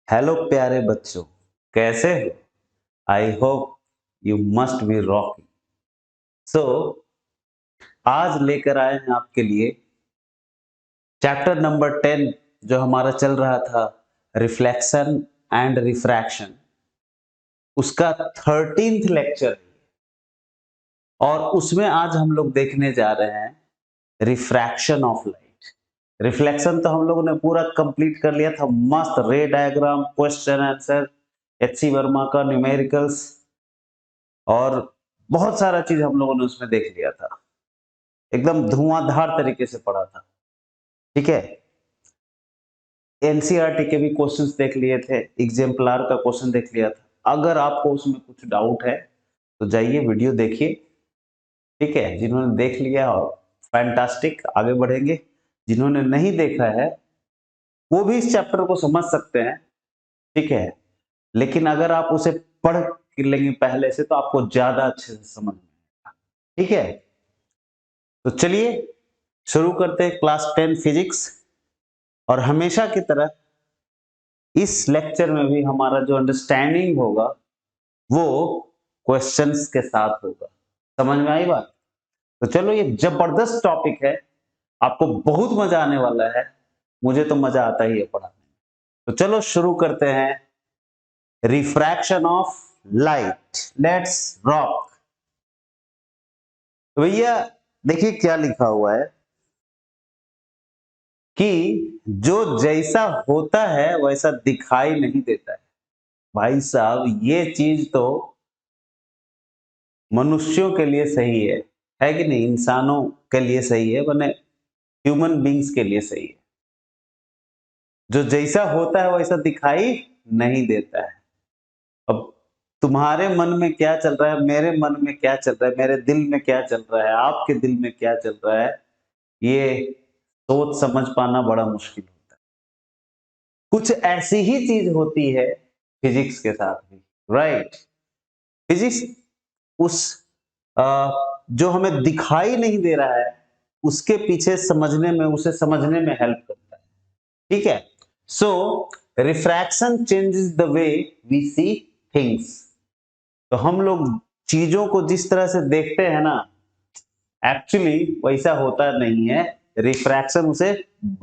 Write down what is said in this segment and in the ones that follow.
Hello प्यारे बच्चों, कैसे हो? I hope you must be rocking. So आज लेकर आए हैं आपके लिए चैप्टर नंबर 10 जो हमारा चल रहा था, रिफ्लेक्शन एंड रिफ्रैक्शन, उसका 13th लेक्चर। और उसमें आज हम लोग देखने जा रहे हैं रिफ्रैक्शन ऑफ लाइट। रिफ्लेक्शन तो हम लोगों ने पूरा कंप्लीट कर लिया था, मस्त रे diagram, question answer, HC Verma का न्यूमेरिकल्स और बहुत सारा चीज हम लोगों ने उसमें देख लिया था। एकदम धुआंधार तरीके से पढ़ा था। ठीक है, एनसीईआरटी के भी क्वेश्चंस देख लिए थे, एग्जाम्पलर का क्वेश्चन देख लिया था। अगर आपको उसमें कुछ डाउट है तो जाइए वीडियो देखिए। ठीक है, जिन्होंने देख लिया और फैंटास्टिक, आगे बढ़ेंगे। जिन्होंने नहीं देखा है वो भी इस चैप्टर को समझ सकते हैं। ठीक है, लेकिन अगर आप उसे पढ़ लेंगे पहले से तो आपको ज्यादा अच्छे से समझ में आएगा। ठीक है, तो चलिए शुरू करते हैं क्लास 10 फिजिक्स। और हमेशा की तरह इस लेक्चर में भी हमारा जो अंडरस्टैंडिंग होगा वो क्वेश्चंस के साथ होगा। समझ में आई बात? तो चलो, ये जबरदस्त टॉपिक है, आपको बहुत मजा आने वाला है। मुझे तो मजा आता ही है पढ़ाने में। तो चलो शुरू करते हैं। Refraction of light, let's rock. तो भैया देखिए क्या लिखा हुआ है कि जो जैसा होता है वैसा दिखाई नहीं देता है। भाई साहब, ये चीज तो मनुष्यों के लिए सही है कि नहीं? इंसानों के लिए सही है, माने ह्यूमन बींग्स के लिए सही है। जो जैसा होता है वैसा दिखाई नहीं देता है। अब तुम्हारे मन में क्या चल रहा है, मेरे मन में क्या चल रहा है, मेरे दिल में क्या चल रहा है, आपके दिल में क्या चल रहा है, ये सोच समझ पाना बड़ा मुश्किल होता है। कुछ ऐसी ही चीज होती है फिजिक्स के साथ भी, राइट? फिजिक्स उस जो हमें दिखाई नहीं दे रहा है उसके पीछे समझने में, उसे समझने में हेल्प करता है। ठीक है, so refraction changes the way we see things. तो हम लोग चीजों को जिस तरह से देखते हैं ना, एक्चुअली वैसा होता नहीं है। रिफ्रैक्शन उसे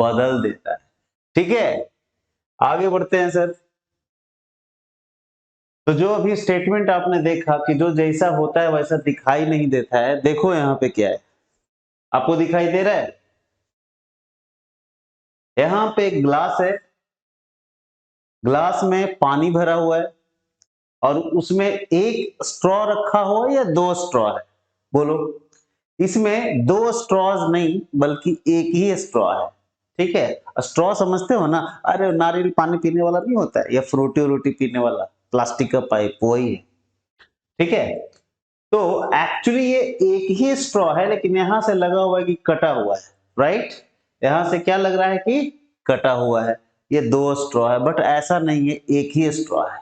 बदल देता है। ठीक है, आगे बढ़ते हैं सर। तो जो अभी स्टेटमेंट आपने देखा कि जो जैसा होता है वैसा दिखाई नहीं देता है, देखो यहां पे क्या है, आपको दिखाई दे रहा है? यहां पे एक ग्लास है, ग्लास में पानी भरा हुआ है और उसमें एक स्ट्रॉ रखा हुआ है या दो स्ट्रॉ है? बोलो। इसमें दो स्ट्रॉज नहीं बल्कि एक ही स्ट्रॉ है। ठीक है, स्ट्रॉ समझते हो ना? अरे नारियल पानी पीने वाला नहीं होता है, या फ्रूटी व्रूटी पीने वाला प्लास्टिक का पाइप, वही है। ठीक है, तो एक्चुअली ये एक ही स्ट्रॉ है, लेकिन यहां से लगा हुआ है कि कटा हुआ है, राइट? यहां से क्या लग रहा है कि कटा हुआ है। ये दो स्ट्रॉ है, बट ऐसा नहीं है, एक ही स्ट्रॉ है।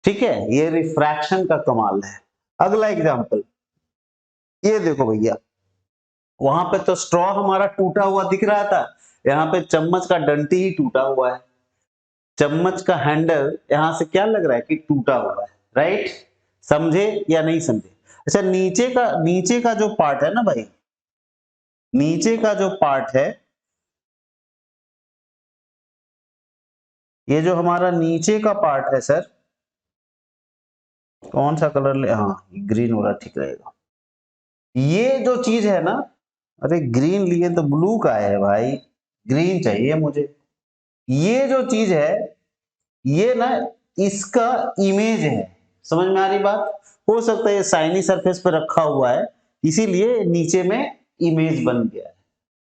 ठीक है, ये रिफ्रैक्शन का कमाल है। अगला एग्जांपल ये देखो भैया, वहां पे तो स्ट्रॉ हमारा टूटा हुआ दिख रहा था, यहाँ पे चम्मच का डंटी ही टूटा हुआ है। चम्मच का हैंडल यहां से क्या लग रहा है कि टूटा हुआ है, राइट? समझे या नहीं समझे? अच्छा, नीचे का जो पार्ट है ना भाई, नीचे का जो पार्ट है, ये जो हमारा नीचे का पार्ट है सर, कौन सा कलर ले? हाँ, ग्रीन वाला ठीक रहेगा। ये जो चीज है ना, अरे ग्रीन लिए तो ब्लू का है भाई, ग्रीन चाहिए मुझे। ये जो चीज है, ये ना इसका इमेज है। समझ में आ रही बात? हो सकता है ये साइनी सरफेस पे रखा हुआ है, इसीलिए नीचे में इमेज बन गया है,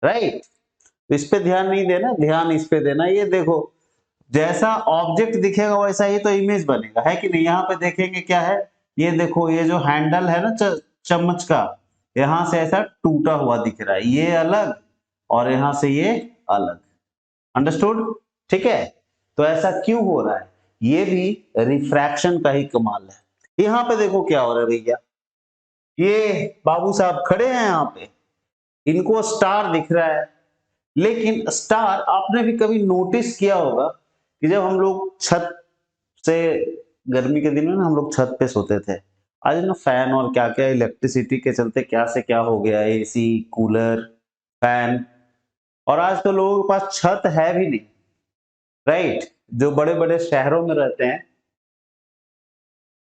राइट? तो इस पे ध्यान नहीं देना, ध्यान इस पे देना। ये देखो, जैसा ऑब्जेक्ट दिखेगा वैसा ही तो इमेज बनेगा, है कि नहीं? यहाँ पे देखेंगे क्या है, ये देखो, ये जो हैंडल है ना चम्मच का, यहां से ऐसा टूटा हुआ दिख रहा है, ये अलग और यहां से ये अलग। अंडरस्टूड? ठीक है, तो ऐसा क्यों हो रहा है? ये भी रिफ्रैक्शन का ही कमाल है। यहां पे देखो क्या हो रहा है भैया, ये बाबू साहब खड़े हैं यहाँ पे, इनको स्टार दिख रहा है, लेकिन स्टार आपने भी कभी नोटिस किया होगा कि जब हम लोग छत से, गर्मी के दिन में ना हम लोग छत पे सोते थे, आज ना फैन और क्या क्या इलेक्ट्रिसिटी के चलते क्या से क्या हो गया, एसी, कूलर, फैन, और आज तो लोगों के पास छत है भी नहीं, राइट। जो बड़े बड़े शहरों में रहते हैं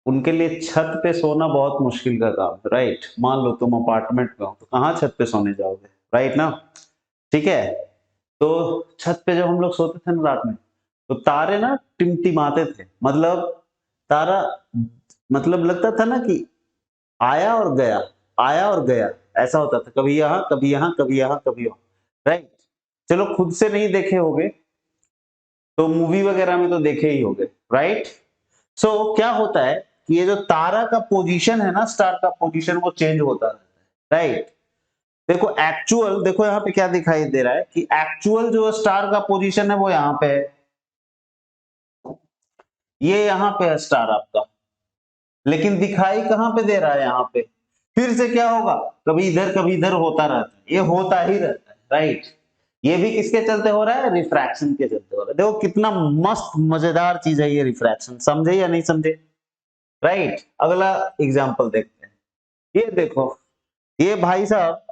उनके लिए छत पे सोना बहुत मुश्किल का काम है, राइट। मान लो तुम अपार्टमेंट में हो तो कहाँ छत पे सोने जाओगे, राइट ना, ठीक है। तो छत पे जब हम लोग सोते थे ना रात में, तो तारे ना टिमटिमाते थे, मतलब तारा, मतलब लगता था ना कि आया और गया, आया और गया, ऐसा होता था, कभी यहाँ कभी यहाँ कभी यहाँ कभी वहां, राइट। चलो खुद से नहीं देखे होगे तो मूवी वगैरह में तो देखे ही होगे, राइट। सो क्या होता है कि ये जो तारा का पोजीशन है ना, स्टार का पोजीशन, वो चेंज होता रहता है, राइट। देखो एक्चुअल, देखो यहाँ पे क्या दिखाई दे रहा है कि एक्चुअल जो स्टार का पोजीशन है वो यहाँ पे है, ये यहाँ पे है स्टार आपका, लेकिन दिखाई कहां पे दे रहा है, यहाँ पे। फिर से क्या होगा, कभी इधर होता रहता है, ये होता ही रहता है, राइट। ये भी किसके चलते हो रहा है, रिफ्रैक्शन के चलते हो रहा है। देखो कितना मस्त मजेदार चीज है ये रिफ्रैक्शन, समझे या नहीं समझे, राइट। अगला एग्जांपल देखते हैं, ये देखो, ये भाई साहब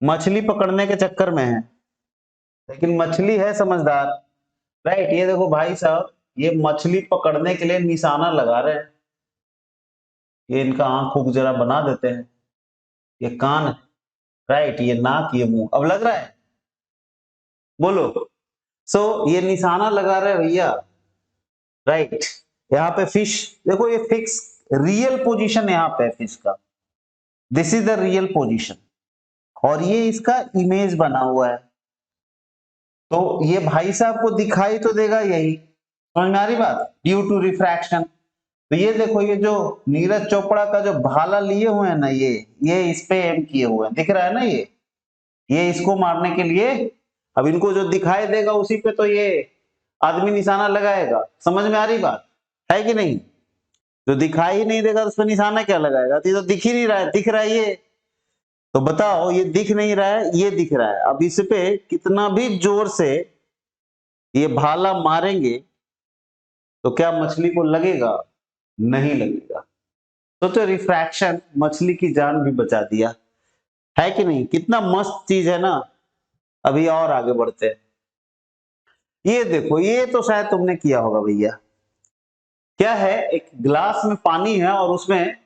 मछली पकड़ने के चक्कर में है, लेकिन मछली है समझदार, राइट। ये देखो भाई साहब, ये मछली पकड़ने के लिए निशाना लगा रहे हैं, ये इनका आंख को जरा बना देते हैं, ये कान है, राइट, ये नाक, ये मुंह, अब लग रहा है, बोलो। सो ये निशाना लगा रहे हैं भैया, राइट। यहाँ पे फिश, देखो ये फिक्स रियल पोजीशन यहाँ पे है फिश का, this is the real position, और ये इसका इमेज बना हुआ है, तो ये भाई साहब को दिखाई तो देगा यही, समझ में आ रही बात, ड्यू टू रिफ्रैक्शन। तो ये देखो, ये जो नीरज चोपड़ा का जो भाला लिए हुए हैं ना, ये इस पे एम किए हुए हैं, दिख रहा है ना, ये इसको मारने के लिए, अब इनको जो दिखाई देगा उसी पे तो ये आदमी निशाना लगाएगा, समझ में आ रही बात है कि नहीं। जो दिखाई ही नहीं देगा तो उस पर निशाना क्या लगाएगा, तो ये तो दिख ही नहीं रहा है, दिख रहा है ये, तो बताओ ये दिख नहीं रहा है, ये दिख रहा है, अब इस पे कितना भी जोर से ये भाला मारेंगे तो क्या मछली को लगेगा, नहीं लगेगा। तो रिफ्रैक्शन मछली की जान भी बचा दिया, है कि नहीं, कितना मस्त चीज है ना। अभी और आगे बढ़ते हैं, ये देखो, ये तो शायद तुमने किया होगा भैया, क्या है, एक ग्लास में पानी है और उसमें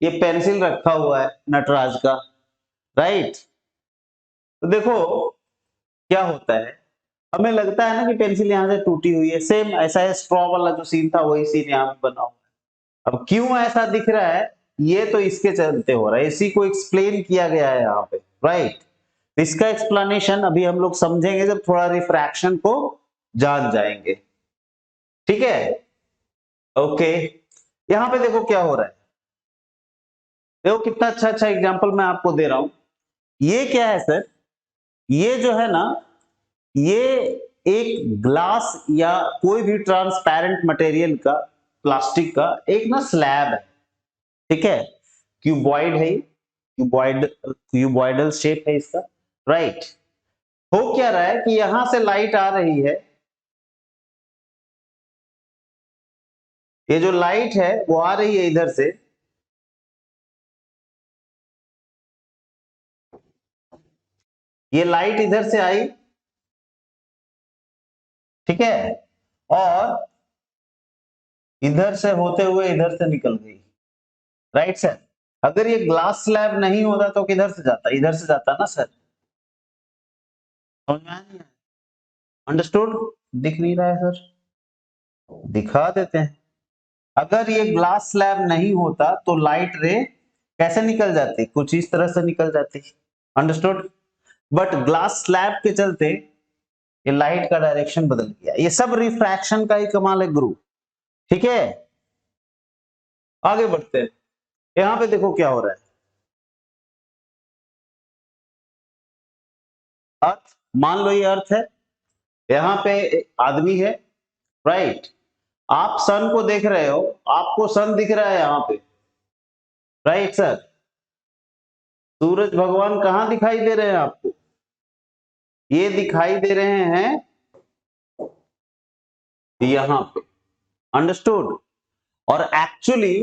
ये पेंसिल रखा हुआ है नटराज का, राइट। तो देखो क्या होता है, हमें लगता है ना कि पेंसिल यहां से टूटी हुई है, सेम ऐसा है, स्ट्रॉ वाला जो सीन था वही सीन यहाँ पे बना हुआ है। अब क्यों ऐसा दिख रहा है, ये तो इसके चलते हो रहा है, इसी को एक्सप्लेन किया गया है यहाँ पे, राइट। इसका एक्सप्लेनेशन अभी हम लोग समझेंगे जब थोड़ा रिफ्रैक्शन को जान जाएंगे, ठीक है, ओके। यहां पे देखो क्या हो रहा है, देखो कितना अच्छा अच्छा एग्जांपल मैं आपको दे रहा हूं। ये क्या है सर, ये जो है ना, ये एक ग्लास या कोई भी ट्रांसपेरेंट मटेरियल का, प्लास्टिक का एक ना स्लैब है, ठीक है, क्यूबॉइड है, क्यूबॉइडल शेप है इसका, राइट। हो क्या रहा है कि यहां से लाइट आ रही है, ये जो लाइट है वो आ रही है इधर से, ये लाइट इधर से आई, ठीक है, और इधर से होते हुए इधर से निकल गई, राइट सर। अगर ये ग्लास स्लैब नहीं होता तो किधर से जाता, इधर से जाता ना सर, समझ में आया नहीं, अंडरस्टूड। दिख नहीं रहा है सर, दिखा देते हैं। अगर ये ग्लास स्लैब नहीं होता तो लाइट रे कैसे निकल जाती, कुछ इस तरह से निकल जाती, अंडरस्टूड। बट ग्लास स्लैब के चलते ये लाइट का डायरेक्शन बदल गया, ये सब रिफ्रैक्शन का ही कमाल है गुरु, ठीक है। आगे बढ़ते हैं, यहां पे देखो क्या हो रहा है, अर्थ, मान लो ये अर्थ है, यहां पे आदमी है, राइट। आप सन को देख रहे हो, आपको सन दिख रहा है यहां पे, राइट सर। सूरज भगवान कहां दिखाई दे रहे हैं आपको, ये दिखाई दे रहे हैं यहां पे, अंडरस्टूड। और एक्चुअली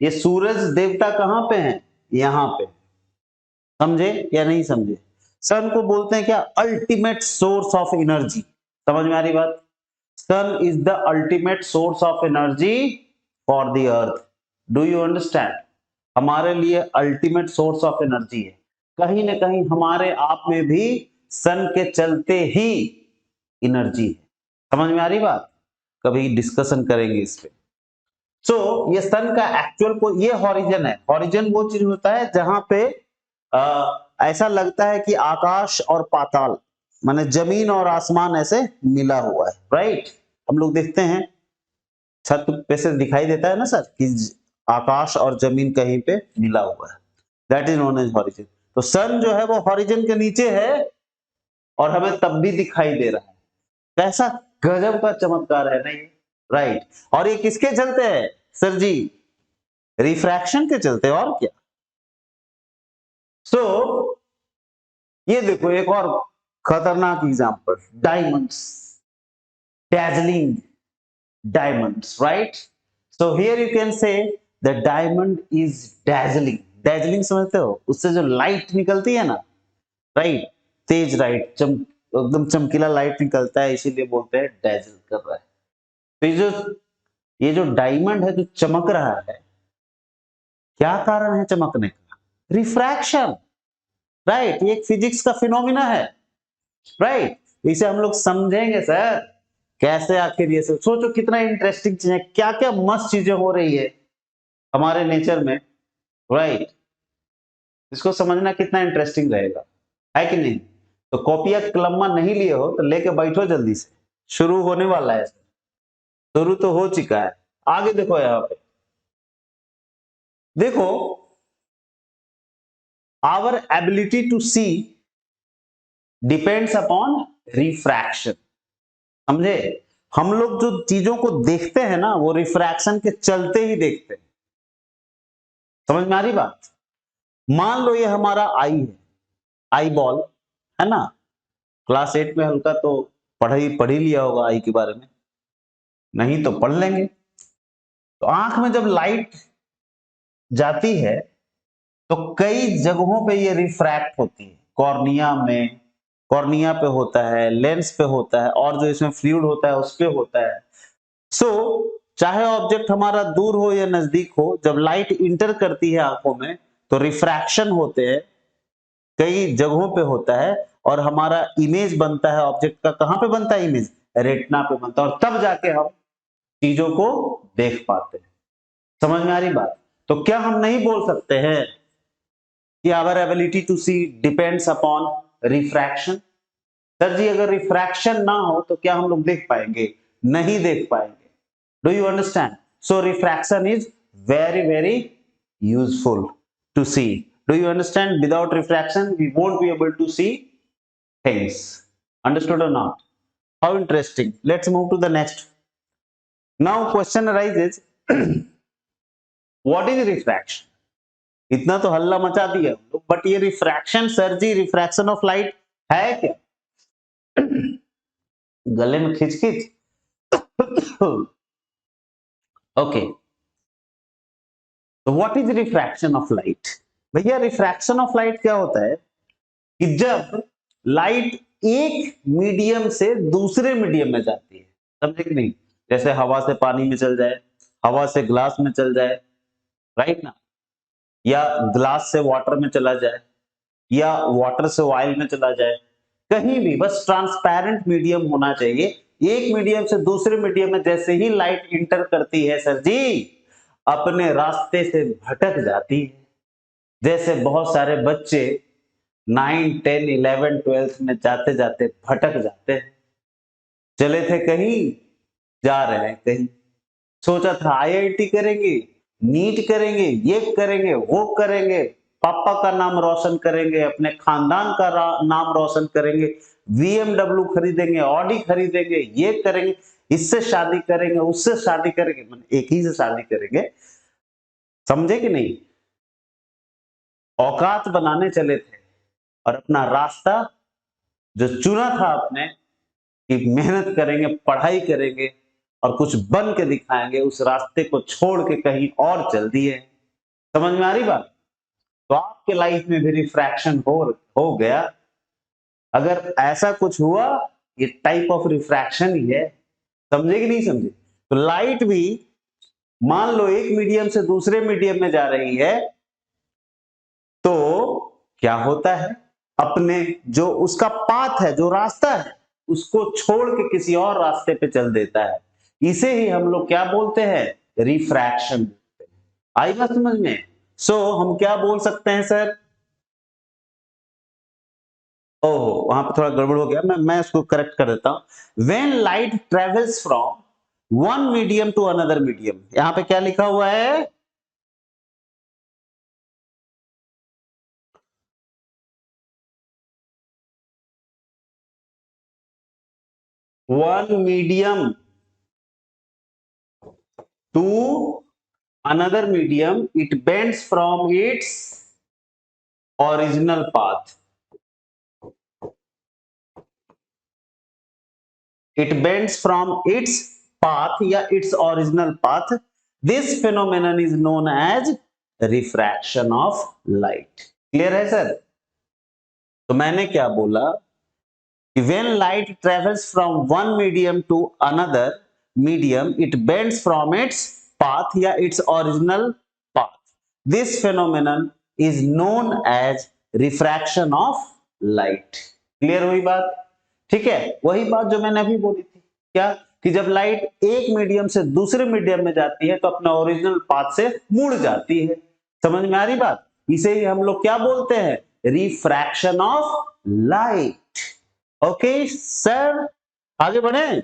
ये सूरज देवता कहां पे हैं, यहां पे, समझे या नहीं समझे। सन को बोलते हैं क्या, अल्टीमेट सोर्स ऑफ एनर्जी। समझ में आ रही बात, sun is the ultimate source of energy for the earth. Do you understand, हमारे लिए अल्टीमेट सोर्स ऑफ एनर्जी है। कहीं ना कहीं हमारे आप में भी सन के चलते ही एनर्जी है। समझ में आ रही बात, कभी डिस्कशन करेंगे इस पे। सो ये सन का एक्चुअल को, ये हॉरिजन है। हॉरिजन वो चीज होता है जहां पे ऐसा लगता है कि आकाश और पाताल, माने जमीन और आसमान ऐसे मिला हुआ है, राइट। हम लोग देखते हैं छत पे से दिखाई देता है ना सर कि आकाश और जमीन कहीं पे मिला हुआ है, that is known as horizon. तो सन जो है वो हॉरिजन के नीचे है और हमें तब भी दिखाई दे रहा है। कैसा गजब का चमत्कार है नहीं, राइट। और ये किसके चलते है सर जी, रिफ्रैक्शन के चलते, और क्या। सो ये देखो एक और खतरनाक example, diamonds, dazzling diamonds, right? So here you can say the diamond is dazzling। dazzling समझते हो, उससे जो लाइट निकलती है ना, राइट, तेज लाइट, एकदम चमकीला लाइट निकलता है, इसीलिए बोलते हैं डैजल कर रहा है। तो ये जो डायमंड है जो चमक रहा है, क्या कारण है चमकने का, रिफ्रैक्शन, राइट। ये एक फिजिक्स का फिनोमिना है, राइट। इसे हम लोग समझेंगे सर कैसे, आखिर ये सब सोचो कितना इंटरेस्टिंग चीज है, क्या क्या मस्त चीजें हो रही है हमारे नेचर में, राइट। इसको समझना कितना इंटरेस्टिंग रहेगा, है कि नहीं। तो कॉपिया कलम्मा नहीं लिए हो तो लेके बैठो जल्दी से, शुरू होने वाला है, शुरू तो हो चुका है। आगे देखो, यहां पे देखो, our ability to see depends upon refraction. समझे, हम लोग जो चीजों को देखते हैं ना वो रिफ्रैक्शन के चलते ही देखते हैं। समझ में आ रही बात, मान लो ये हमारा आई है, आई बॉल है ना, क्लास 8 में हल्का तो पढ़ ही लिया होगा आई के बारे में, नहीं तो पढ़ लेंगे। तो आंख में जब लाइट जाती है तो कई जगहों पे ये रिफ्रैक्ट होती है, कॉर्निया में, कॉर्निया पे होता है, लेंस पे होता है, और जो इसमें फ्लूइड होता है उस पे होता है। सो चाहे ऑब्जेक्ट हमारा दूर हो या नजदीक हो, जब लाइट इंटर करती है आंखों में तो रिफ्रैक्शन होते हैं, कई जगहों पे होता है, और हमारा इमेज बनता है ऑब्जेक्ट का। कहां पे बनता है इमेज, रेटिना पे बनता है, और तब जाके हम चीजों को देख पाते हैं। समझ में आ रही बात, तो क्या हम नहीं बोल सकते हैं कि our ability to see depends upon refraction. Sir जी अगर रिफ्रैक्शन ना हो तो क्या हम लोग देख पाएंगे, नहीं देख पाएंगे। Do you understand, so refraction is very very useful to see. Do you understand, without refraction we won't be able to see things, understood or not? How interesting, let's move to the next. Now question arises what is refraction। इतना तो हल्ला मचा दिया but ये refraction sir ji, refraction of light है क्या, गले में खिच खिच ओके। तो what is refraction of light, भैया रिफ्रैक्शन ऑफ लाइट क्या होता है कि जब लाइट एक मीडियम से दूसरे मीडियम में जाती है, समझे कि नहीं, जैसे हवा से पानी में चल जाए, हवा से ग्लास में चल जाए, राइट ना, या ग्लास से वाटर में चला जाए, या वाटर से ऑयल में चला जाए, कहीं भी बस ट्रांसपेरेंट मीडियम होना चाहिए। एक मीडियम से दूसरे मीडियम में जैसे ही लाइट इंटर करती है सर जी, अपने रास्ते से भटक जाती है। जैसे बहुत सारे बच्चे 9, 10, 11, 12 में जाते जाते भटक जाते हैं, चले थे कहीं, जा रहे हैं कहीं, सोचा था आईआईटी करेंगे, नीट करेंगे, ये करेंगे, वो करेंगे, पापा का नाम रोशन करेंगे, अपने खानदान का नाम रोशन करेंगे, बीएमडब्ल्यू खरीदेंगे, ऑडी खरीदेंगे, ये करेंगे, इससे शादी करेंगे, उससे शादी करेंगे, मतलब एक ही से शादी करेंगे, समझे कि नहीं। औकात बनाने चले थे और अपना रास्ता जो चुना था आपने कि मेहनत करेंगे, पढ़ाई करेंगे, और कुछ बन के दिखाएंगे, उस रास्ते को छोड़ के कहीं और चल दिए। समझ में आ रही बात? तो आपके लाइफ में भी रिफ्रैक्शन हो गया। अगर ऐसा कुछ हुआ, ये टाइप ऑफ रिफ्रैक्शन ही है। समझे कि नहीं समझे? तो लाइट भी मान लो एक मीडियम से दूसरे मीडियम में जा रही है, तो क्या होता है, अपने जो उसका पाथ है, जो रास्ता है, उसको छोड़ के किसी और रास्ते पे चल देता है। इसे ही हम लोग क्या बोलते हैं? रिफ्रैक्शन। आई बात समझ में? हम क्या बोल सकते हैं सर? ओहो, वहां पे थोड़ा गड़बड़ हो गया, मैं इसको करेक्ट कर देता हूं। When light travels from one medium to another medium, यहां पे क्या लिखा हुआ है? One medium to another medium, it bends from its original path. It bends from its path या its original path. This phenomenon is known as refraction of light. Clear है sir? तो मैंने क्या बोला कि when light travels from one medium to another medium, it bends from its path या its original path. This phenomenon is known as refraction of light. Clear हुई बात? ठीक है, वही बात जो मैंने अभी बोली थी, क्या कि जब लाइट एक मीडियम से दूसरे मीडियम में जाती है तो अपने ओरिजिनल पाथ से मुड़ जाती है। समझ में आ रही बात? इसे ही हम लोग क्या बोलते हैं? Refraction of light. Okay sir, आगे बढ़े।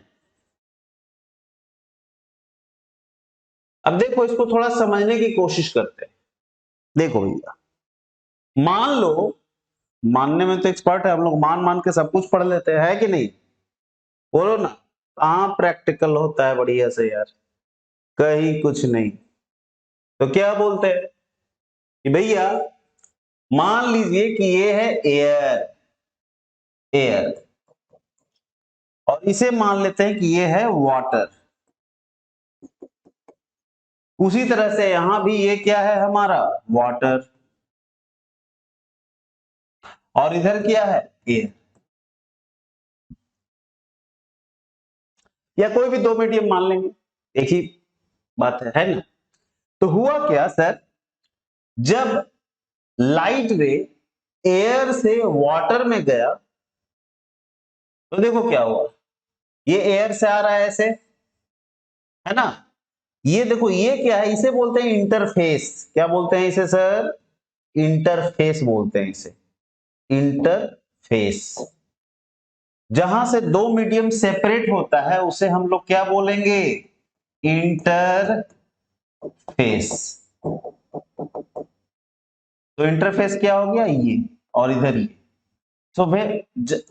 अब देखो, इसको थोड़ा समझने की कोशिश करते हैं। देखो भैया, मान लो, मानने में तो एक्सपर्ट है हम लोग, मान मान के सब कुछ पढ़ लेते हैं, है कि नहीं? बोलो ना, कहां प्रैक्टिकल होता है बढ़िया से यार? कहीं कुछ नहीं। तो क्या बोलते हैं कि भैया मान लीजिए कि ये है एयर, एयर, और इसे मान लेते हैं कि ये है वाटर। उसी तरह से यहां भी ये क्या है हमारा? वाटर। और इधर क्या है? एयर। या कोई भी दो मीडियम मान लेंगे, एक ही बात है ना? तो हुआ क्या सर, जब लाइट रे एयर से वाटर में गया तो देखो क्या हुआ, ये एयर से आ रहा है ऐसे, है ना? ये देखो, ये क्या है? इसे बोलते हैं इंटरफेस। क्या बोलते हैं इसे सर? इंटरफेस बोलते हैं इसे, इंटरफेस। जहां से दो मीडियम सेपरेट होता है उसे हम लोग क्या बोलेंगे? इंटरफेस। तो इंटरफेस क्या हो गया? ये, और इधर ये। तो भाई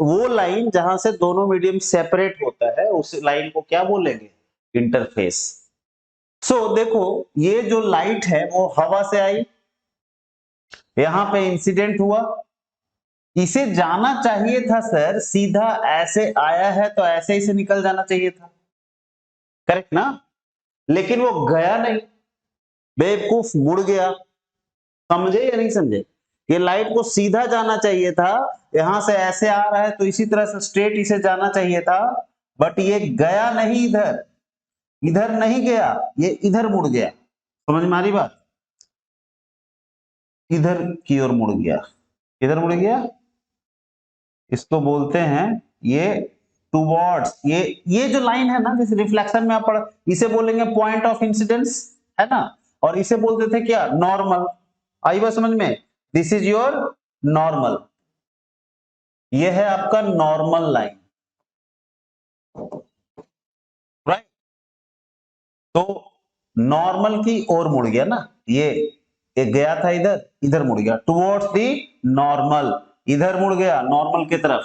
वो लाइन जहां से दोनों मीडियम सेपरेट होता है उस लाइन को क्या बोलेंगे? इंटरफेस। देखो, ये जो लाइट है वो हवा से आई, यहां पे इंसिडेंट हुआ, इसे जाना चाहिए था सर सीधा, ऐसे आया है तो ऐसे ही से निकल जाना चाहिए था, करेक्ट ना? लेकिन वो गया नहीं, बेवकूफ मुड़ गया। समझे या नहीं समझे? ये लाइट को सीधा जाना चाहिए था, यहां से ऐसे आ रहा है तो इसी तरह से स्ट्रेट इसे जाना चाहिए था, बट ये गया नहीं इधर, इधर नहीं गया, ये इधर मुड़ गया। समझ में आ रही बात? इधर की ओर मुड़ गया। इधर मुड़ गया, इसको बोलते हैं ये टुवर्ड्स, ये जो लाइन है ना, जैसे रिफ्लेक्शन में आप पढ़, इसे बोलेंगे पॉइंट ऑफ इंसिडेंस, है ना? और इसे बोलते थे क्या? नॉर्मल। आई बात समझ में? दिस इज योर नॉर्मल, ये है आपका नॉर्मल लाइन, राइट? तो नॉर्मल की ओर मुड़ गया ना, ये गया था इधर, इधर मुड़ गया टुवर्ड्स दी नॉर्मल, इधर मुड़ गया नॉर्मल की तरफ।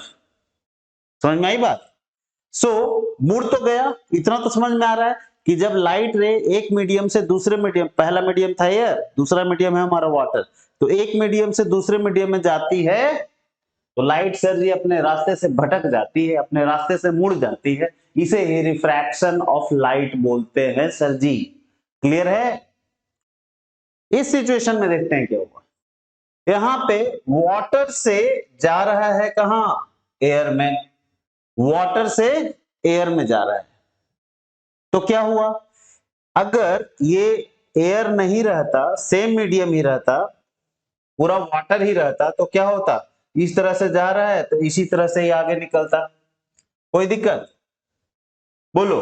समझ में आई बात? मुड़ तो गया, इतना तो समझ में आ रहा है कि जब लाइट रे एक मीडियम से दूसरे मीडियम, पहला मीडियम था एयर, दूसरा मीडियम है हमारा वाटर, तो एक मीडियम से दूसरे मीडियम में जाती है तो लाइट सर जी अपने रास्ते से भटक जाती है, अपने रास्ते से मुड़ जाती है। इसे ही रिफ्रैक्शन ऑफ लाइट बोलते हैं सर जी। क्लियर है? इस सिचुएशन में देखते हैं क्या हुआ। यहां पे वाटर से जा रहा है कहां? एयर में। वाटर से एयर में जा रहा है, तो क्या हुआ? अगर ये एयर नहीं रहता, सेम मीडियम ही रहता, पूरा वाटर ही रहता, तो क्या होता? इस तरह से जा रहा है तो इसी तरह से ही आगे निकलता, कोई दिक्कत? बोलो।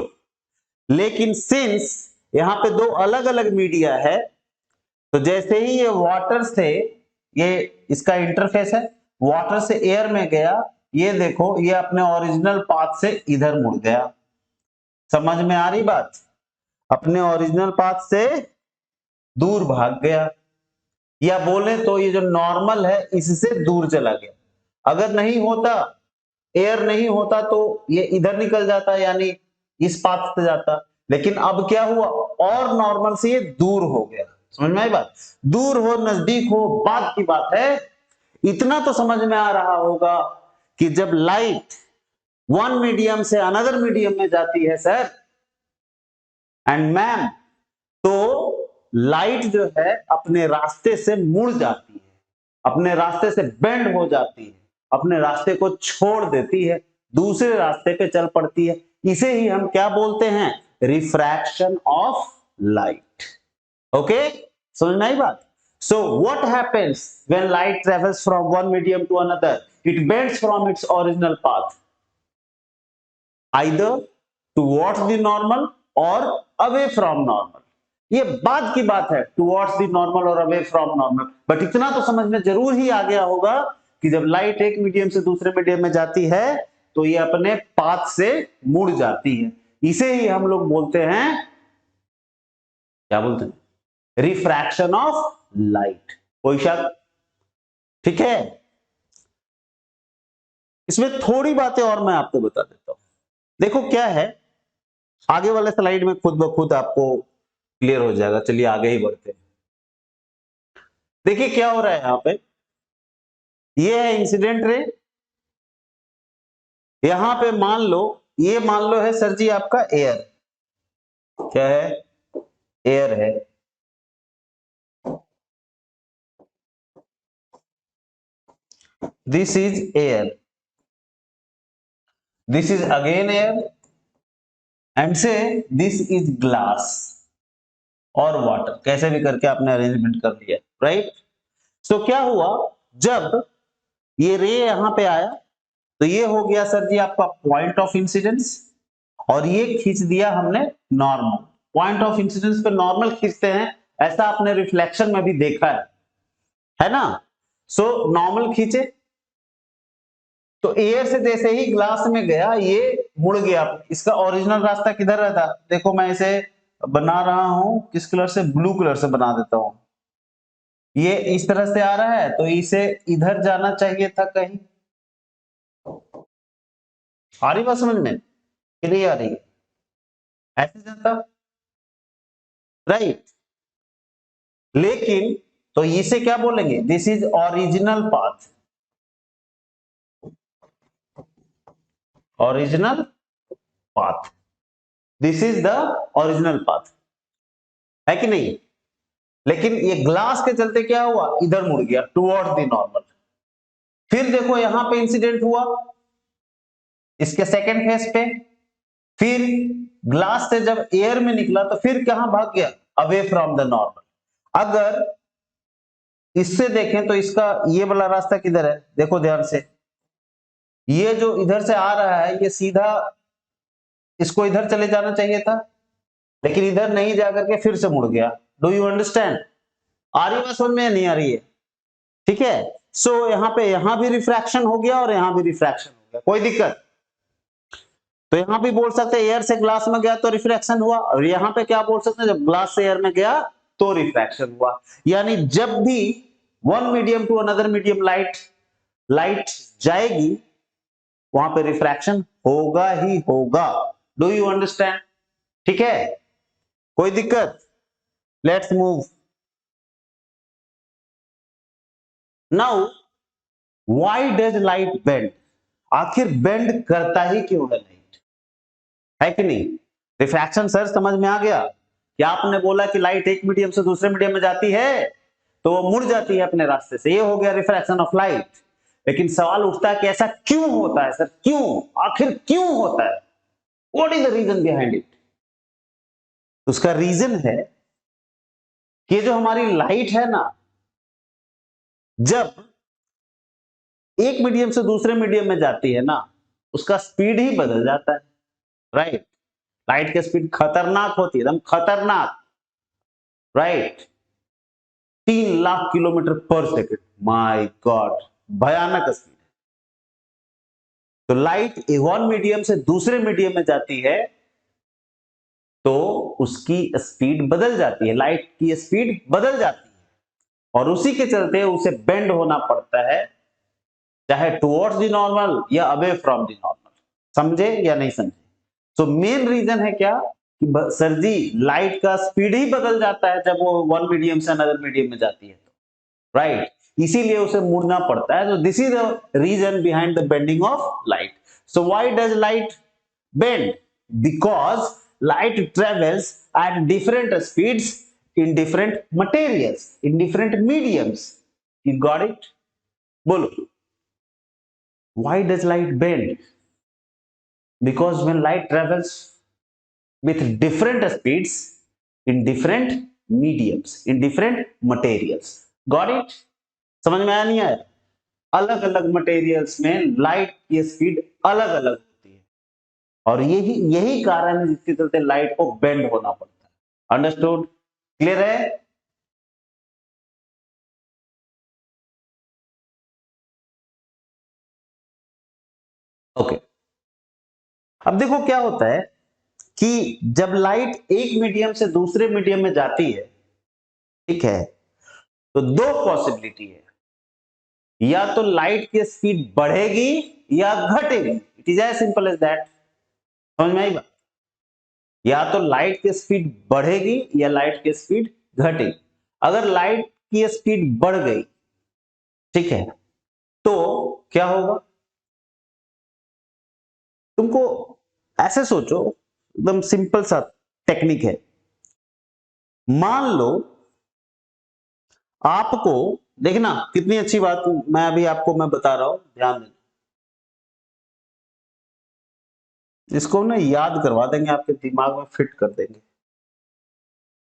लेकिन सिंस यहां पे दो अलग अलग मीडिया है, तो जैसे ही ये वाटर से, ये इसका इंटरफेस है, वाटर से एयर में गया, ये देखो ये अपने ओरिजिनल पाथ से इधर मुड़ गया। समझ में आ रही बात? अपने ओरिजिनल पाथ से दूर भाग गया, या बोले तो ये जो नॉर्मल है इससे दूर चला गया। अगर नहीं होता, एयर नहीं होता, तो ये इधर निकल जाता, यानी इस पाथ से जाता। लेकिन अब क्या हुआ? और नॉर्मल से ये दूर हो गया। समझ में आई बात? दूर हो नजदीक हो बात की बात है। इतना तो समझ में आ रहा होगा कि जब लाइट वन मीडियम से अनदर मीडियम में जाती है सर एंड मैम, तो लाइट जो है अपने रास्ते से मुड़ जाती है, अपने रास्ते से बेंड हो जाती है, अपने रास्ते को छोड़ देती है, दूसरे रास्ते पे चल पड़ती है। इसे ही हम क्या बोलते हैं? Refraction of light. ओके, समझ में आई बात? So what happens when light travels from one medium to another? It bends from its original path either towards the normal or away from normal। ये बात की बात है, टुवर्ड्स द नॉर्मल और अवे फ्रॉम नॉर्मल। बट इतना तो समझ में जरूर ही आ गया होगा कि जब लाइट एक मीडियम से दूसरे मीडियम में जाती है तो ये अपने पाथ से मुड़ जाती है। इसे ही हम लोग बोलते हैं, क्या बोलते हैं? Refraction of light. कोई शक? ठीक है, इसमें थोड़ी बातें और मैं आपको बता देता हूं। देखो क्या है, आगे वाले स्लाइड में खुद ब खुद आपको क्लियर हो जाएगा। चलिए आगे ही बढ़ते हैं। देखिए क्या हो रहा है यहां पे, ये है इंसिडेंट रे। यहां पे मान लो, ये मान लो है सर जी आपका एयर। क्या है? एयर है। This is air, this is again air, and से दिस इज ग्लास और वाटर। कैसे भी करके आपने अरेंजमेंट कर दिया, राइट? सो क्या हुआ, जब ये रे यहां पे आया तो ये हो गया सर जी आपका पॉइंट ऑफ इंसिडेंस, और ये खींच दिया हमने नॉर्मल। पॉइंट ऑफ इंसिडेंस पे नॉर्मल खींचते हैं, ऐसा आपने रिफ्लेक्शन में भी देखा है ना? सो नॉर्मल खींचे तो एयर से जैसे ही ग्लास में गया ये मुड़ गया। इसका ओरिजिनल रास्ता किधर रहता? देखो मैं इसे बना रहा हूं किस कलर से? ब्लू कलर से बना देता हूं। ये इस तरह से आ रहा है तो इसे इधर जाना चाहिए था कहीं। आ रही बात समझ में कि नहीं आ रही? ऐसे जाता, राइट? लेकिन तो इसे क्या बोलेंगे? This is original path. Original path, this is the original path, है कि नहीं? लेकिन ये ग्लास के चलते क्या हुआ? इधर मुड़ गया टुवर्ड्स द नॉर्मल। फिर देखो यहां पे इंसिडेंट हुआ इसके सेकंड फेज पे, फिर ग्लास से जब एयर में निकला तो फिर कहां भाग गया? Away from the normal. अगर इससे देखें तो इसका ये वाला रास्ता किधर है? देखो ध्यान से, ये जो इधर से आ रहा है ये सीधा इसको इधर चले जाना चाहिए था, लेकिन इधर नहीं जाकर के फिर से मुड़ गया। Do you understand? आ रही बात समझ में? नहीं आ रही है? ठीक है। सो यहां पे यहां भी रिफ्रैक्शन हो गया और यहां भी रिफ्रैक्शन हो गया, कोई दिक्कत? तो यहां भी बोल सकते हैं एयर से ग्लास में गया तो रिफ्रैक्शन हुआ, और यहां पे क्या बोल सकते हैं? जब ग्लास से एयर में गया तो रिफ्रैक्शन हुआ। यानी जब भी one medium to another medium light जाएगी वहां पे रिफ्रैक्शन होगा ही होगा। Do you understand? ठीक है, कोई दिक्कत? Let's move now. Why does light bend? आखिर बेंड करता ही क्यों है लाइट? है कि नहीं? रिफ्रैक्शन सर समझ में आ गया कि आपने बोला कि लाइट एक मीडियम से दूसरे मीडियम में जाती है तो वो मुड़ जाती है अपने रास्ते से, ये हो गया रिफ्रैक्शन ऑफ लाइट। लेकिन सवाल उठता है कि ऐसा क्यों होता है सर, क्यों, आखिर क्यों होता है? What is the reason behind it? उसका रीजन है कि जो हमारी लाइट है ना, जब एक मीडियम से दूसरे मीडियम में जाती है ना, उसका स्पीड ही बदल जाता है, राइट? लाइट की स्पीड खतरनाक होती है, एकदम खतरनाक, right? 3 lakh kilometer per second, my God, भयानक स्पीड। तो लाइट वन मीडियम से दूसरे मीडियम में जाती है तो उसकी स्पीड बदल जाती है, लाइट की स्पीड बदल जाती है और उसी के चलते उसे बेंड होना पड़ता है, चाहे टुवर्ड्स द नॉर्मल या अवे फ्रॉम द नॉर्मल। समझे या नहीं समझे? तो मेन रीजन है क्या कि सर जी लाइट का स्पीड ही बदल जाता है जब वो वन मीडियम से अनदर मीडियम में जाती है तो, राइट? इसीलिए उसे मुड़ना पड़ता है। तो this is the reason behind the bending of light. So why does light bend? Because light travels at different speeds in different materials, in different mediums. You got it? Bolo. Why does light bend? Because when light travels with different speeds in different mediums, in different materials. Got it? समझ में आया नहीं आया? अलग अलग materials में light की speed अलग अलग होती है और यही कारण है जिसके चलते लाइट को बेंड होना पड़ता है। अंडरस्टूड? क्लियर है? ओके। अब देखो क्या होता है कि जब लाइट एक मीडियम से दूसरे मीडियम में जाती है, ठीक है, तो दो पॉसिबिलिटी है, या तो लाइट की स्पीड बढ़ेगी या घटेगी। It is as simple as that. समझ में आई बात? या तो लाइट की स्पीड बढ़ेगी या लाइट की स्पीड घटेगी। अगर लाइट की स्पीड बढ़ गई, ठीक है, तो क्या होगा? तुमको ऐसे सोचो, एकदम सिंपल सा टेक्निक है। मान लो आपको, देखना कितनी अच्छी बात मैं अभी आपको मैं बता रहा हूं, ध्यान देना। इसको ना याद करवा देंगे, आपके दिमाग में फिट कर देंगे।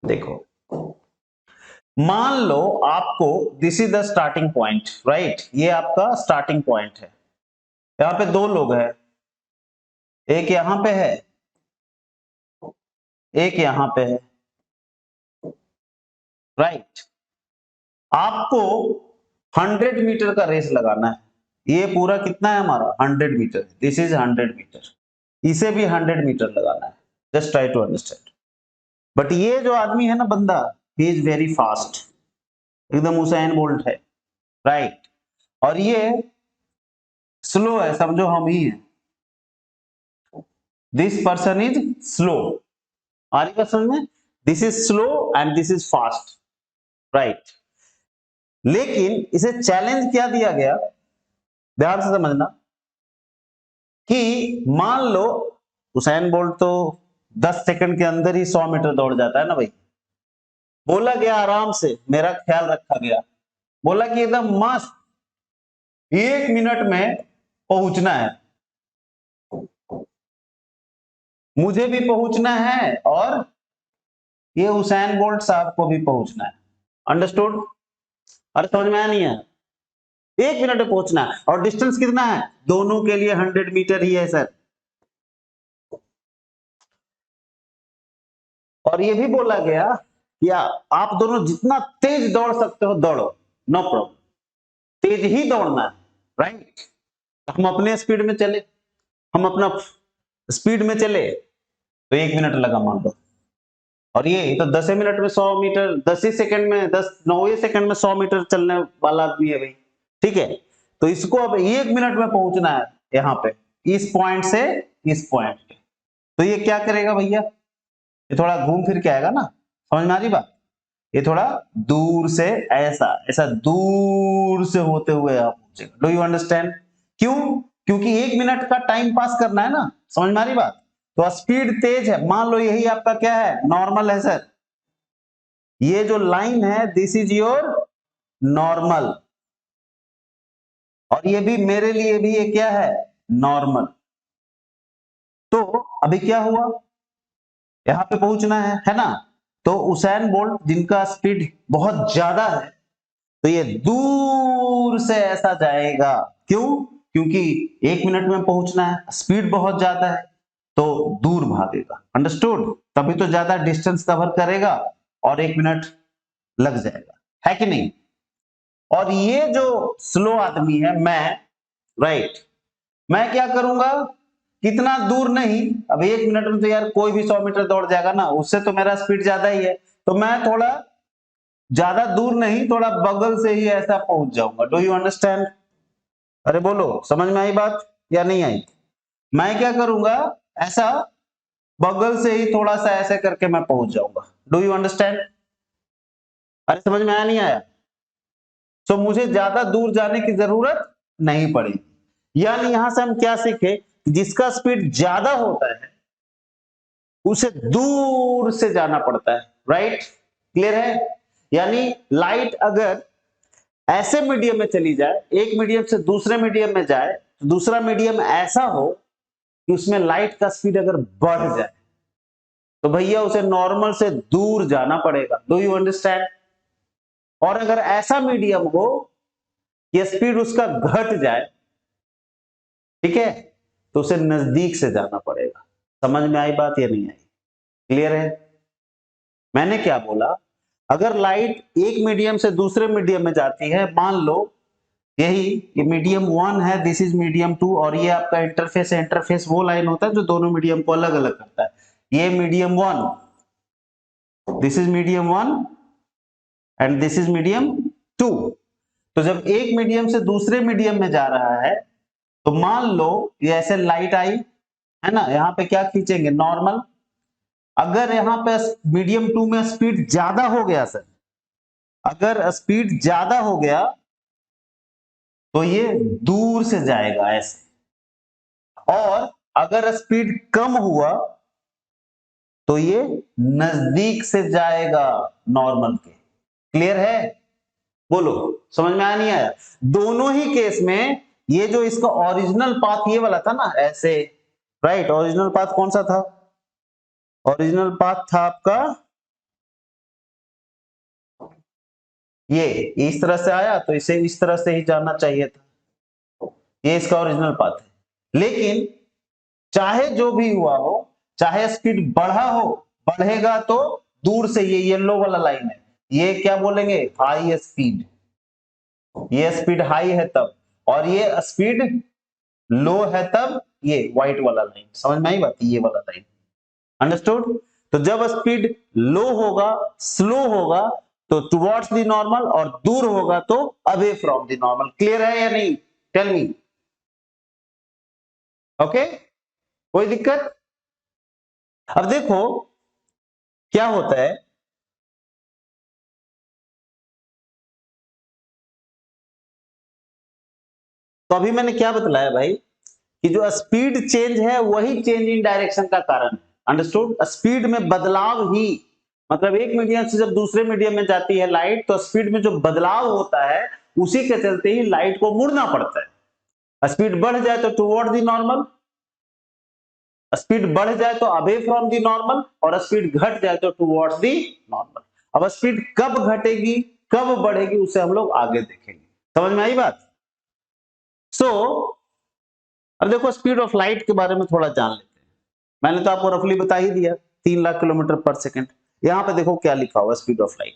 देखो, मान लो आपको this is the starting point, right? ये आपका स्टार्टिंग पॉइंट है। यहां पे दो लोग हैं, एक यहां पे है, एक यहां पे है, राइट? आपको 100 मीटर का रेस लगाना है। ये पूरा कितना है हमारा? 100 मीटर। This is 100 metre. इसे भी 100 मीटर लगाना है। Just try to understand. But ये जो आदमी है ना, बंदा, ही इज वेरी फास्ट, एकदम उसेन बोल्ट है, राइट? और ये स्लो है, समझो हम ही हैं। This person is slow. आ रही बात समझ में? This is slow and this is fast, right? लेकिन इसे चैलेंज क्या दिया गया, ध्यान से समझना, कि मान लो उसेन बोल्ट तो 10 सेकंड के अंदर ही 100 मीटर दौड़ जाता है ना भाई। बोला गया आराम से, मेरा ख्याल रखा गया, बोला कि एकदम मस्त 1 मिनट में पहुंचना है, मुझे भी पहुंचना है और ये उसेन बोल्ट साहब को भी पहुंचना है। अंडरस्टूड? अरे समझ में आया नहीं है? 1 मिनट में पहुंचना है और डिस्टेंस कितना है? दोनों के लिए 100 मीटर ही है सर। और ये भी बोला गया कि आप दोनों जितना तेज दौड़ सकते हो दौड़ो, नो प्रॉब्लम, तेज ही दौड़ना है, राइट? हम अपने स्पीड में चले, हम अपना स्पीड में चले तो 1 मिनट लगा मान लो, और ये तो 10 मिनट में 100 मीटर, 10 ही सेकंड में 9 सेकंड में 100 मीटर चलने वाला आदमी है भाई, ठीक है? तो इसको अब 1 मिनट में पहुंचना है यहाँ पे, इस पॉइंट से इस पॉइंट पे। तो ये क्या करेगा भैया? ये थोड़ा घूम फिर के आएगा ना, समझ में आ रही बात? ये थोड़ा दूर से ऐसा ऐसा दूर से होते हुए आप पहुंचेगा। Do you understand? क्यों? क्योंकि 1 मिनट का टाइम पास करना है ना, समझ में आ रही बात? तो स्पीड तेज है, मान लो यही आपका क्या है, नॉर्मल है सर, ये जो लाइन है दिस इज योर नॉर्मल, और ये भी मेरे लिए भी ये क्या है, नॉर्मल। तो अभी क्या हुआ, यहां पे पहुंचना है ना, तो उसैन बोल्ट जिनका स्पीड बहुत ज्यादा है, तो ये दूर से ऐसा जाएगा, क्यों, क्योंकि 1 मिनट में पहुंचना है, स्पीड बहुत ज्यादा है, तो दूर भागेगा, अंडरस्टूड, तभी तो ज्यादा डिस्टेंस कवर करेगा और 1 मिनट लग जाएगा, है कि नहीं। और ये जो स्लो आदमी है मैं, राइट, मैं क्या करूंगा, कितना दूर नहीं, अब 1 मिनट में तो यार कोई भी 100 मीटर दौड़ जाएगा ना, उससे तो मेरा स्पीड ज्यादा ही है, तो मैं थोड़ा ज्यादा दूर नहीं, थोड़ा बगल से ही ऐसा पहुंच जाऊंगा, डू यू अंडरस्टैंड। अरे बोलो, समझ में आई बात या नहीं आई। मैं क्या करूंगा, ऐसा बगल से ही थोड़ा सा ऐसे करके मैं पहुंच जाऊंगा, डू यू अंडरस्टैंड। अरे समझ में आया नहीं आया। सो मुझे ज्यादा दूर जाने की जरूरत नहीं पड़ेगी, यानी यहां से हम क्या सीखे, जिसका स्पीड ज्यादा होता है उसे दूर से जाना पड़ता है, राइट, क्लियर है। यानी लाइट अगर ऐसे मीडियम में चली जाए, एक मीडियम से दूसरे मीडियम में जाए, तो दूसरा मीडियम ऐसा हो कि उसमें लाइट का स्पीड अगर बढ़ जाए, तो भैया उसे नॉर्मल से दूर जाना पड़ेगा, डू यू अंडरस्टैंड। और अगर ऐसा मीडियम हो कि स्पीड उसका घट जाए, ठीक है, तो उसे नजदीक से जाना पड़ेगा। समझ में आई बात या नहीं आई, क्लियर है। मैंने क्या बोला, अगर लाइट एक मीडियम से दूसरे मीडियम में जाती है, मान लो यही ये मीडियम 1 है, दिस इज मीडियम 2, और ये आपका इंटरफेस है, इंटरफेस वो लाइन होता है जो दोनों मीडियम को अलग अलग करता है, ये medium 1, this is medium 1 and this is medium 2। तो जब एक मीडियम से दूसरे मीडियम में जा रहा है, तो मान लो ये ऐसे लाइट आई है ना, यहां पे क्या खींचेंगे, नॉर्मल। अगर यहां पे मीडियम 2 में स्पीड ज्यादा हो गया सर, अगर स्पीड ज्यादा हो गया तो ये दूर से जाएगा ऐसे, और अगर स्पीड कम हुआ तो ये नजदीक से जाएगा नॉर्मल के, क्लियर है। बोलो, समझ में आया नहीं आया। दोनों ही केस में ये जो इसका ओरिजिनल पाथ ये वाला था ना ऐसे, राइट, ओरिजिनल पाथ कौन सा था, ओरिजिनल पाथ था आपका ये, इस तरह से आया तो इसे इस तरह से ही जाना चाहिए था, ये इसका ओरिजिनल पाथ है। लेकिन चाहे जो भी हुआ हो, चाहे स्पीड बढ़ा हो, बढ़ेगा तो दूर से, ये येलो वाला लाइन है, ये क्या बोलेंगे, हाई स्पीड, ये स्पीड हाई है तब, और ये स्पीड लो है तब, ये व्हाइट वाला लाइन, समझ में आई बात, ये वाला लाइन, अंडरस्टूड। तो जब स्पीड लो होगा, स्लो होगा, तो टुवर्ड्स द नॉर्मल, और दूर होगा तो away from the normal, clear है या नहीं, टेल मी। ओके, कोई दिक्कत। अब देखो क्या होता है, तो अभी मैंने क्या बतलाया भाई, कि जो स्पीड चेंज है वही चेंज इन डायरेक्शन का कारण है, अंडरस्टूड। स्पीड में बदलाव ही, मतलब एक मीडियम से जब दूसरे मीडियम में जाती है लाइट, तो स्पीड में जो बदलाव होता है उसी के चलते ही लाइट को मुड़ना पड़ता है। स्पीड बढ़ जाए तो टुवर्ड द नॉर्मल, स्पीड बढ़ जाए तो अवे फ्रॉम द नॉर्मल, और स्पीड घट जाए तो टुवर्ड्स द नॉर्मल। अब स्पीड कब घटेगी कब बढ़ेगी उसे हम लोग आगे देखेंगे, समझ में आई बात। सो अब देखो स्पीड ऑफ लाइट के बारे में थोड़ा जान लेते हैं। मैंने तो आपको रफली बता ही दिया, 3 लाख किलोमीटर पर सेकेंड। यहां पे देखो क्या लिखा हुआ, speed of light.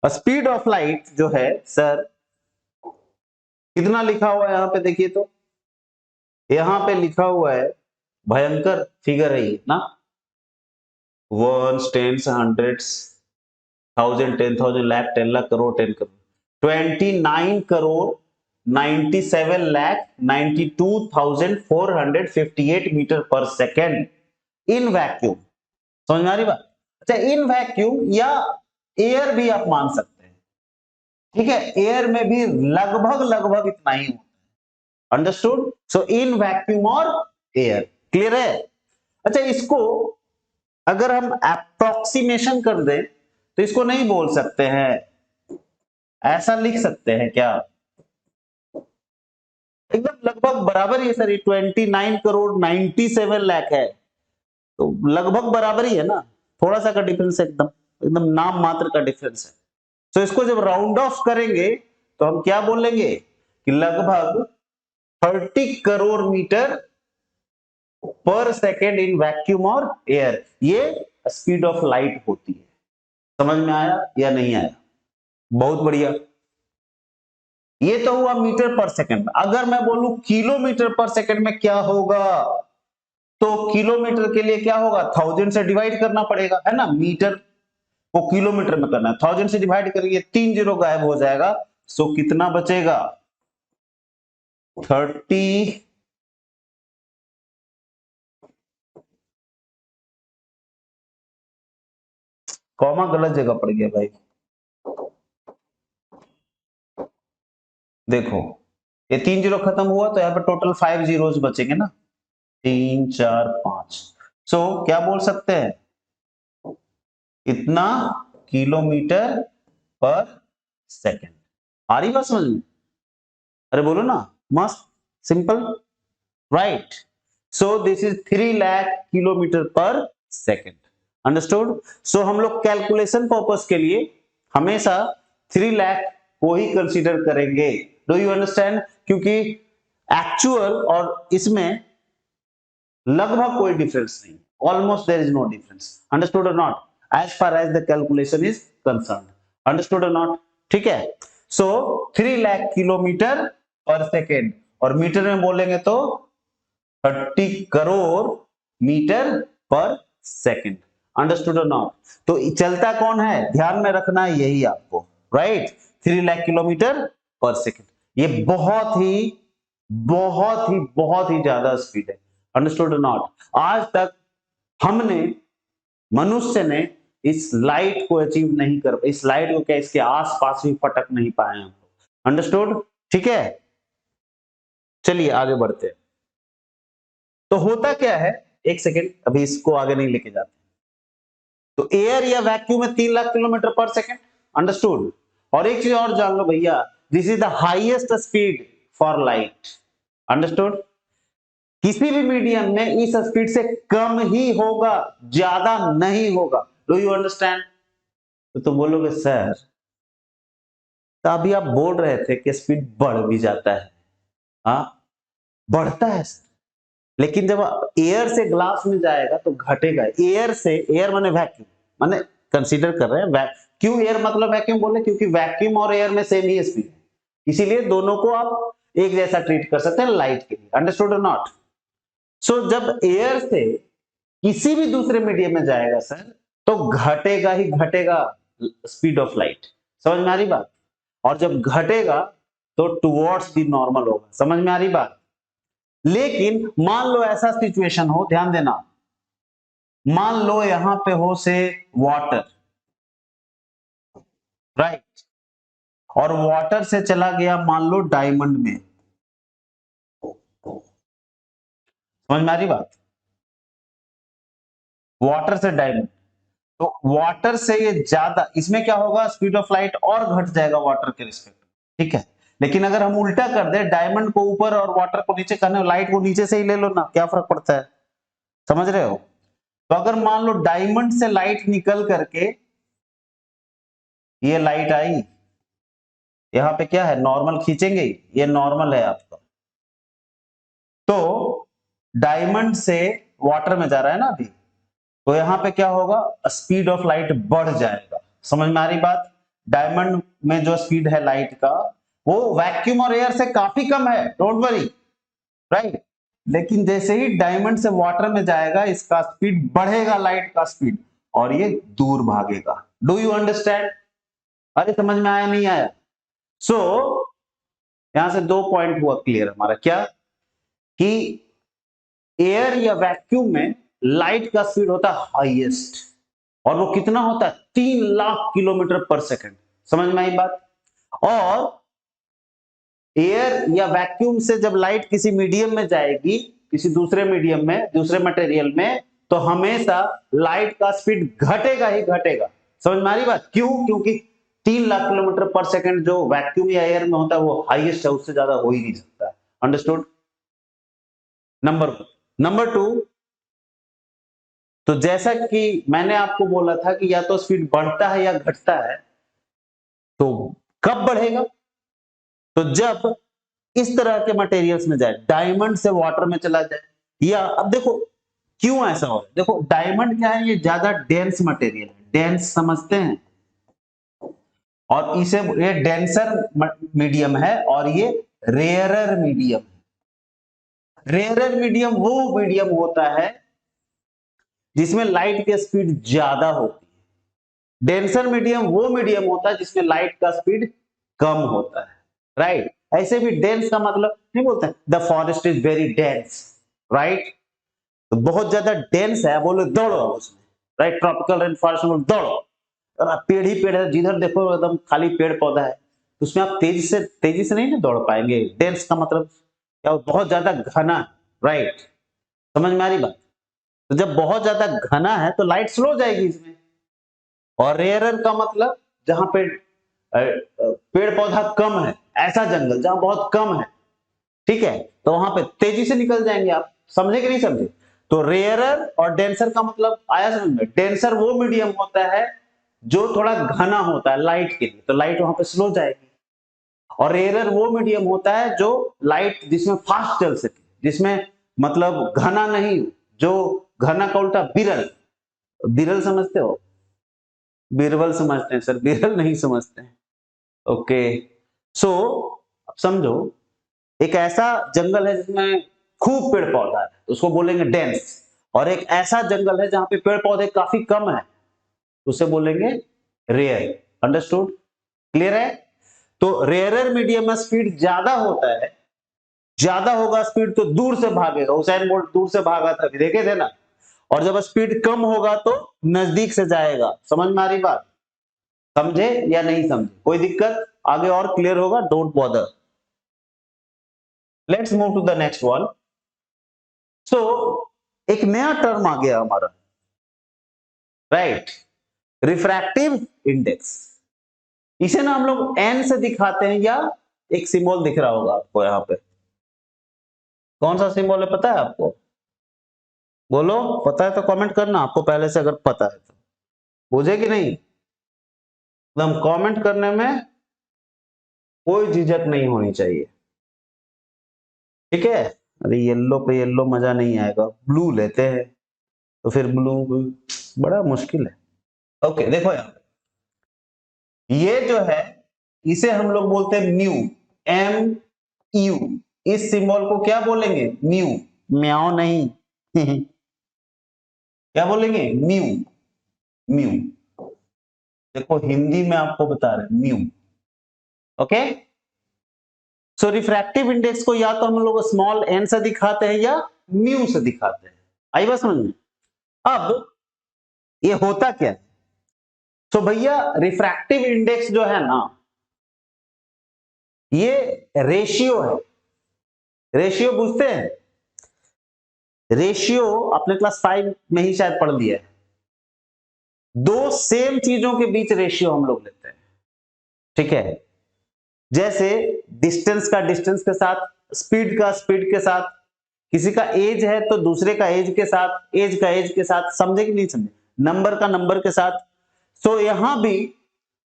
Speed of light जो है सर, कितना लिखा हुआ है यहां पे देखिए तो, यहां पे लिखा हुआ है, भयंकर फिगर है ये ना, ones, tens, hundreds, thousand, 10,000, lakh, 10 lakh, crore, 10 crore, 29 crore 97 lakh 92,458 metre per second in vacuum. समझ में आ रही बात। अच्छा, इन वैक्यूम या एयर भी आप मान सकते हैं, ठीक है, एयर में भी लगभग लगभग इतना ही होता है, अंडरस्टूड। सो इन वैक्यूम और एयर, क्लियर है। अच्छा, इसको अगर हम अप्रोक्सीमेशन कर दें तो इसको नहीं बोल सकते हैं, ऐसा लिख सकते हैं क्या? एकदम लगभग बराबर ही है सर, ये 29 करोड़ 97 लाख है, तो लगभग बराबर ही है ना, थोड़ा सा का डिफरेंस है, एकदम एकदम नाम मात्र का डिफरेंस है। तो इसको जब राउंड ऑफ करेंगे तो हम क्या बोलेंगे कि लगभग 30 crore meter per second in vacuum और एयर, ये स्पीड ऑफ लाइट होती है। समझ में आया या नहीं आया? बहुत बढ़िया। ये तो हुआ मीटर पर सेकंड। अगर मैं बोलूं किलोमीटर पर सेकंड में क्या होगा, तो किलोमीटर के लिए क्या होगा, 1000 से डिवाइड करना पड़ेगा, है ना। मीटर को किलोमीटर में करना है, 1000 से डिवाइड करेंगे, 3 जीरो गायब हो जाएगा, सो कितना बचेगा, 30, कॉमा गलत जगह पड़ गया भाई, देखो ये 3 जीरो खत्म हुआ तो यहाँ पे टोटल 5 जीरोस बचेंगे ना, 3 4 5। सो क्या बोल सकते हैं, इतना किलोमीटर पर सेकेंड। आ रही बात समझ में? अरे बोलो ना, मस्त simple, right. So this is 3 lakh kilometer per second. Understood? सो हम लोग कैलकुलेशन पर्पस के लिए हमेशा 3 लाख को ही कंसीडर करेंगे। Do you understand? क्योंकि एक्चुअल और इसमें लगभग कोई डिफरेंस नहीं, almost there is no difference. Understood or not? As far as the calculation is concerned. Understood or not? ठीक है। So 3 lakh kilometer per second, और मीटर में बोलेंगे तो 30 crore meter per second. Understood or not? तो चलता कौन है, ध्यान में रखना है यही आपको, right. 3 lakh kilometer per second, ये बहुत ही ज्यादा स्पीड है। Understood or not? आज तक हमने, मनुष्य ने इस लाइट को अचीव नहीं कर, इस लाइट को क्या इसके आसपास भी पटक नहीं पाए हम। अंडरस्टूड? ठीक है, चलिए आगे बढ़ते हैं। तो होता क्या है, एक सेकेंड, अभी इसको आगे नहीं लेके जाते। तो एयर या वैक्यूम में 3 lakh kilometer per second. Understood? और एक चीज और जान लो भैया, this is the highest speed for light. Understood? किसी भी मीडियम में इस स्पीड से कम ही होगा, ज्यादा नहीं होगा। Do you understand? तो तुम बोलोगे सर, तो अभी आप बोल रहे थे कि स्पीड बढ़ भी जाता है। हाँ, बढ़ता है, लेकिन जब एयर से ग्लास में जाएगा तो घटेगा। एयर से, एयर माने वैक्यूम, माने कंसीडर कर रहे हैं क्यों एयर मतलब वैक्यूम बोले, क्योंकि वैक्यूम और एयर में सेम ही स्पीड है, इसीलिए दोनों को आप एक जैसा ट्रीट कर सकते हैं लाइट के लिए। Understood or not? सो जब एयर से किसी भी दूसरे मीडियम में जाएगा सर, तो घटेगा ही घटेगा स्पीड ऑफ लाइट। समझ में आ रही बात? और जब घटेगा तो टुवर्ड्स दी नॉर्मल होगा। समझ में आ रही बात? लेकिन मान लो ऐसा सिचुएशन हो, ध्यान देना, मान लो यहां पे हो से वाटर, राइट, और वाटर से चला गया मान लो डायमंड में। समझ में आ रही बात? वाटर से डायमंड, तो वाटर से ये ज्यादा, इसमें क्या होगा, स्पीड ऑफ लाइट और घट जाएगा वाटर के रिस्पेक्ट, ठीक है। लेकिन अगर हम उल्टा कर दे, डायमंड को ऊपर और वाटर को नीचे करने, लाइट को नीचे से ही ले लो ना, क्या फर्क पड़ता है? समझ रहे हो? तो अगर मान लो डायमंड से लाइट निकल करके ये लाइट आई, यहां पे क्या है, नॉर्मल खींचेंगे, ये नॉर्मल है आपका, तो डायमंड से वाटर में जा रहा है ना अभी, तो यहां पे क्या होगा, स्पीड ऑफ लाइट बढ़ जाएगा। समझ में आ रही बात? डायमंड में जो स्पीड है लाइट का, वो वैक्यूम और एयर से काफी कम है, डोंट वरी, राइट। लेकिन जैसे ही डायमंड से वाटर में जाएगा, इसका स्पीड बढ़ेगा, लाइट का स्पीड, और ये दूर भागेगा। Do you understand? अरे समझ में आया नहीं आया? सो यहां से 2 पॉइंट हुआ क्लियर हमारा, क्या कि एयर या वैक्यूम में लाइट का स्पीड होता है हाईएस्ट, और वो कितना होता है, 3 लाख किलोमीटर पर सेकंड। समझ में आई बात? और एयर या वैक्यूम से जब लाइट किसी मीडियम में जाएगी, किसी दूसरे मीडियम में, दूसरे मटेरियल में, तो हमेशा लाइट का स्पीड घटेगा ही घटेगा। समझ में आ रही बात? क्यों? क्योंकि 3 लाख किलोमीटर पर सेकंड जो वैक्यूम या एयर में होता है वो हाईएस्ट है, उससे ज्यादा हो ही नहीं सकता है। अंडरस्टूड? नंबर 1। नंबर 2, तो जैसा कि मैंने आपको बोला था कि या तो स्पीड बढ़ता है या घटता है, तो कब बढ़ेगा? तो जब इस तरह के मटेरियल्स में जाए, डायमंड से वाटर में चला जाए, या अब देखो क्यों ऐसा हो रहा है। देखो डायमंड क्या है, ये ज्यादा डेंस मटेरियल है, डेंस समझते हैं, और इसे ये डेंसर मीडियम है और ये रेयरर मीडियम है। रेयरर मीडियम वो मीडियम होता है जिसमें लाइट की स्पीड ज्यादा होती है। डेंसर मीडियम वो मीडियम होता है जिसमें लाइट का स्पीड कम होता है। राइट? ऐसे भी डेंस का मतलब नहीं बोलते the forest is very dense, right? तो बहुत ज्यादा डेंस है, बोलो दौड़ो उसमें, राइट? ट्रॉपिकल रेन फॉरेस्ट में दौड़ो, और आप पेड़ ही पेड़ है, जिधर देखो एकदम खाली पेड़ पौधा है, तो उसमें आप तेजी से नहीं ना दौड़ पाएंगे। डेंस का मतलब क्या? बहुत ज्यादा घना, राइट? समझ में आ रही बात? तो जब बहुत ज्यादा घना है तो लाइट स्लो जाएगी इसमें। और रेयरर का मतलब जहां पे पेड़ पौधा कम है, ऐसा जंगल जहां बहुत कम है, ठीक है, तो वहां पे तेजी से निकल जाएंगे आप। समझे कि नहीं समझे? तो रेयरर और डेंसर का मतलब आया समझ में? डेंसर वो मीडियम होता है जो थोड़ा घना होता है लाइट के लिए, तो लाइट वहां पे स्लो जाएगी। और रेयरर वो मीडियम होता है जो लाइट जिसमें फास्ट चल सके, जिसमें मतलब घना नहीं, जो घना का उल्टा बिरल। बिरल समझते हो? बीरबल समझते हैं सर, बिरल नहीं समझते हैं। ओके, सो अब समझो, एक ऐसा जंगल है जिसमें खूब पेड़ पौधा है, उसको बोलेंगे डेंस। और एक ऐसा जंगल है जहां पे पेड़ पौधे काफी कम है, उसे बोलेंगे रेयर। अंडरस्टूड? क्लियर है? तो रेयरर मीडियम में स्पीड ज्यादा होता है, ज्यादा होगा स्पीड तो दूर से भागेगा। उसेन बोल्ट दूर से भागा था, देखे थे ना? और जब स्पीड कम होगा तो नजदीक से जाएगा। समझ में आ रही बात? समझे या नहीं समझे? कोई दिक्कत? आगे और क्लियर होगा, don't bother. Let's move to the next one. So एक नया टर्म आ गया हमारा, राइट? Refractive index. इसे ना हम लोग एन से दिखाते हैं, या एक सिंबल दिख रहा होगा आपको यहाँ पे। कौन सा सिंबल है पता है आपको? बोलो, पता है तो कमेंट करना, आपको पहले से अगर पता है तो। बुझे कि नहीं? एकदम कमेंट करने में कोई झिझक नहीं होनी चाहिए, ठीक है? अरे येलो पे येलो मजा नहीं आएगा, ब्लू लेते हैं, तो फिर ब्लू बड़ा मुश्किल है। ओके, देखो यार, ये जो है इसे हम लोग बोलते हैं म्यू, एम यू। इस सिंबल को क्या बोलेंगे? म्यू। म्याओ नहीं क्या बोलेंगे? म्यू। म्यू। देखो हिंदी में आपको बता रहे हैं, म्यू। ओके, सो रिफ्रैक्टिव इंडेक्स को या तो हम लोग स्मॉल एन से दिखाते हैं या म्यू से दिखाते हैं। आई बात समझ में? अब ये होता क्या है? तो भैया रिफ्रैक्टिव इंडेक्स जो है ना, ये रेशियो है। रेशियो बुझते हैं? रेशियो आपने क्लास 5 में ही शायद पढ़ लिया है। दो सेम चीजों के बीच रेशियो हम लोग लेते हैं, ठीक है? जैसे डिस्टेंस का डिस्टेंस के साथ, स्पीड का स्पीड के साथ, किसी का एज है तो दूसरे का एज के साथ, एज का एज के साथ। समझे कि नहीं समझे? नंबर का नंबर के साथ। सो यहां भी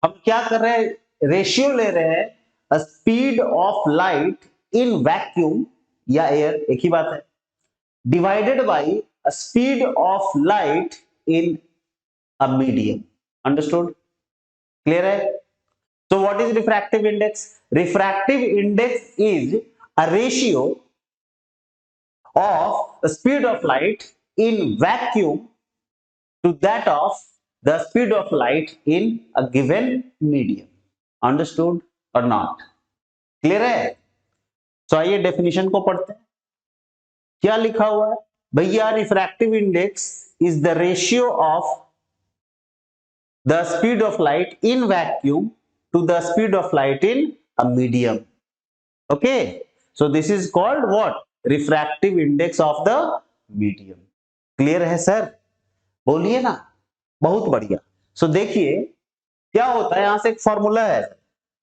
हम क्या कर रहे हैं? रेशियो ले रहे हैं speed of light in vacuum या एयर, एक ही बात है, divided by speed of light in a medium. Understood? Clear है? So what is refractive index? Refractive index is a ratio of the speed of light in vacuum to that of the speed of light in a given medium. Understood or not? Clear है? So आइए definition को पढ़ते हैं। क्या लिखा हुआ है भैया? Refractive index is the ratio of the speed of light in vacuum to the speed of light in a medium. Okay, so this is called what? Refractive index of the medium. Clear है sir? बोलिए ना, बहुत बढ़िया। सो देखिए क्या होता है, यहां से एक फॉर्मूला है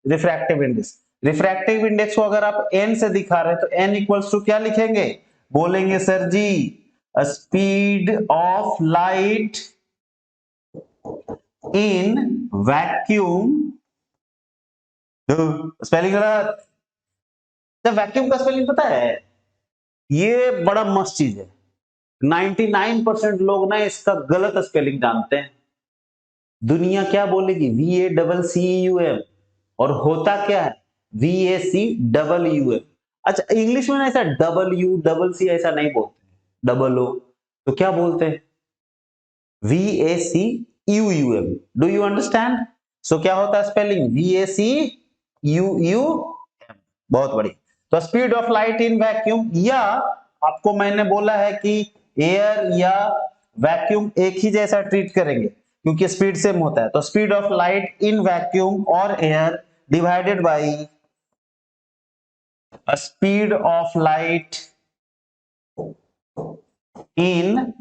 रिफ्रैक्टिव इंडेक्स। रिफ्रैक्टिव इंडेक्स को अगर आप n से दिखा रहे हैं तो n इक्वल्स टू क्या लिखेंगे? बोलेंगे sir ji speed of light in vacuum. Spelling गलत। जब वैक्यूम का स्पेलिंग पता है, ये बड़ा मस्त चीज है। 99% लोग ना इसका गलत स्पेलिंग जानते हैं। दुनिया क्या बोलेगी? VACCUM, और होता क्या है? VACWM। अच्छा, इंग्लिश में ना ऐसा WCCC ऐसा नहीं बोलते, डबल ओ, तो क्या बोलते हैं? VACUUM। Do you understand? So क्या होता है स्पेलिंग? VACUUM। बहुत बड़ी। तो speed of light in vacuum, या आपको मैंने बोला है कि एयर या वैक्यूम एक ही जैसा ट्रीट करेंगे क्योंकि स्पीड सेम होता है। तो speed of light in vacuum और air divided by speed of light in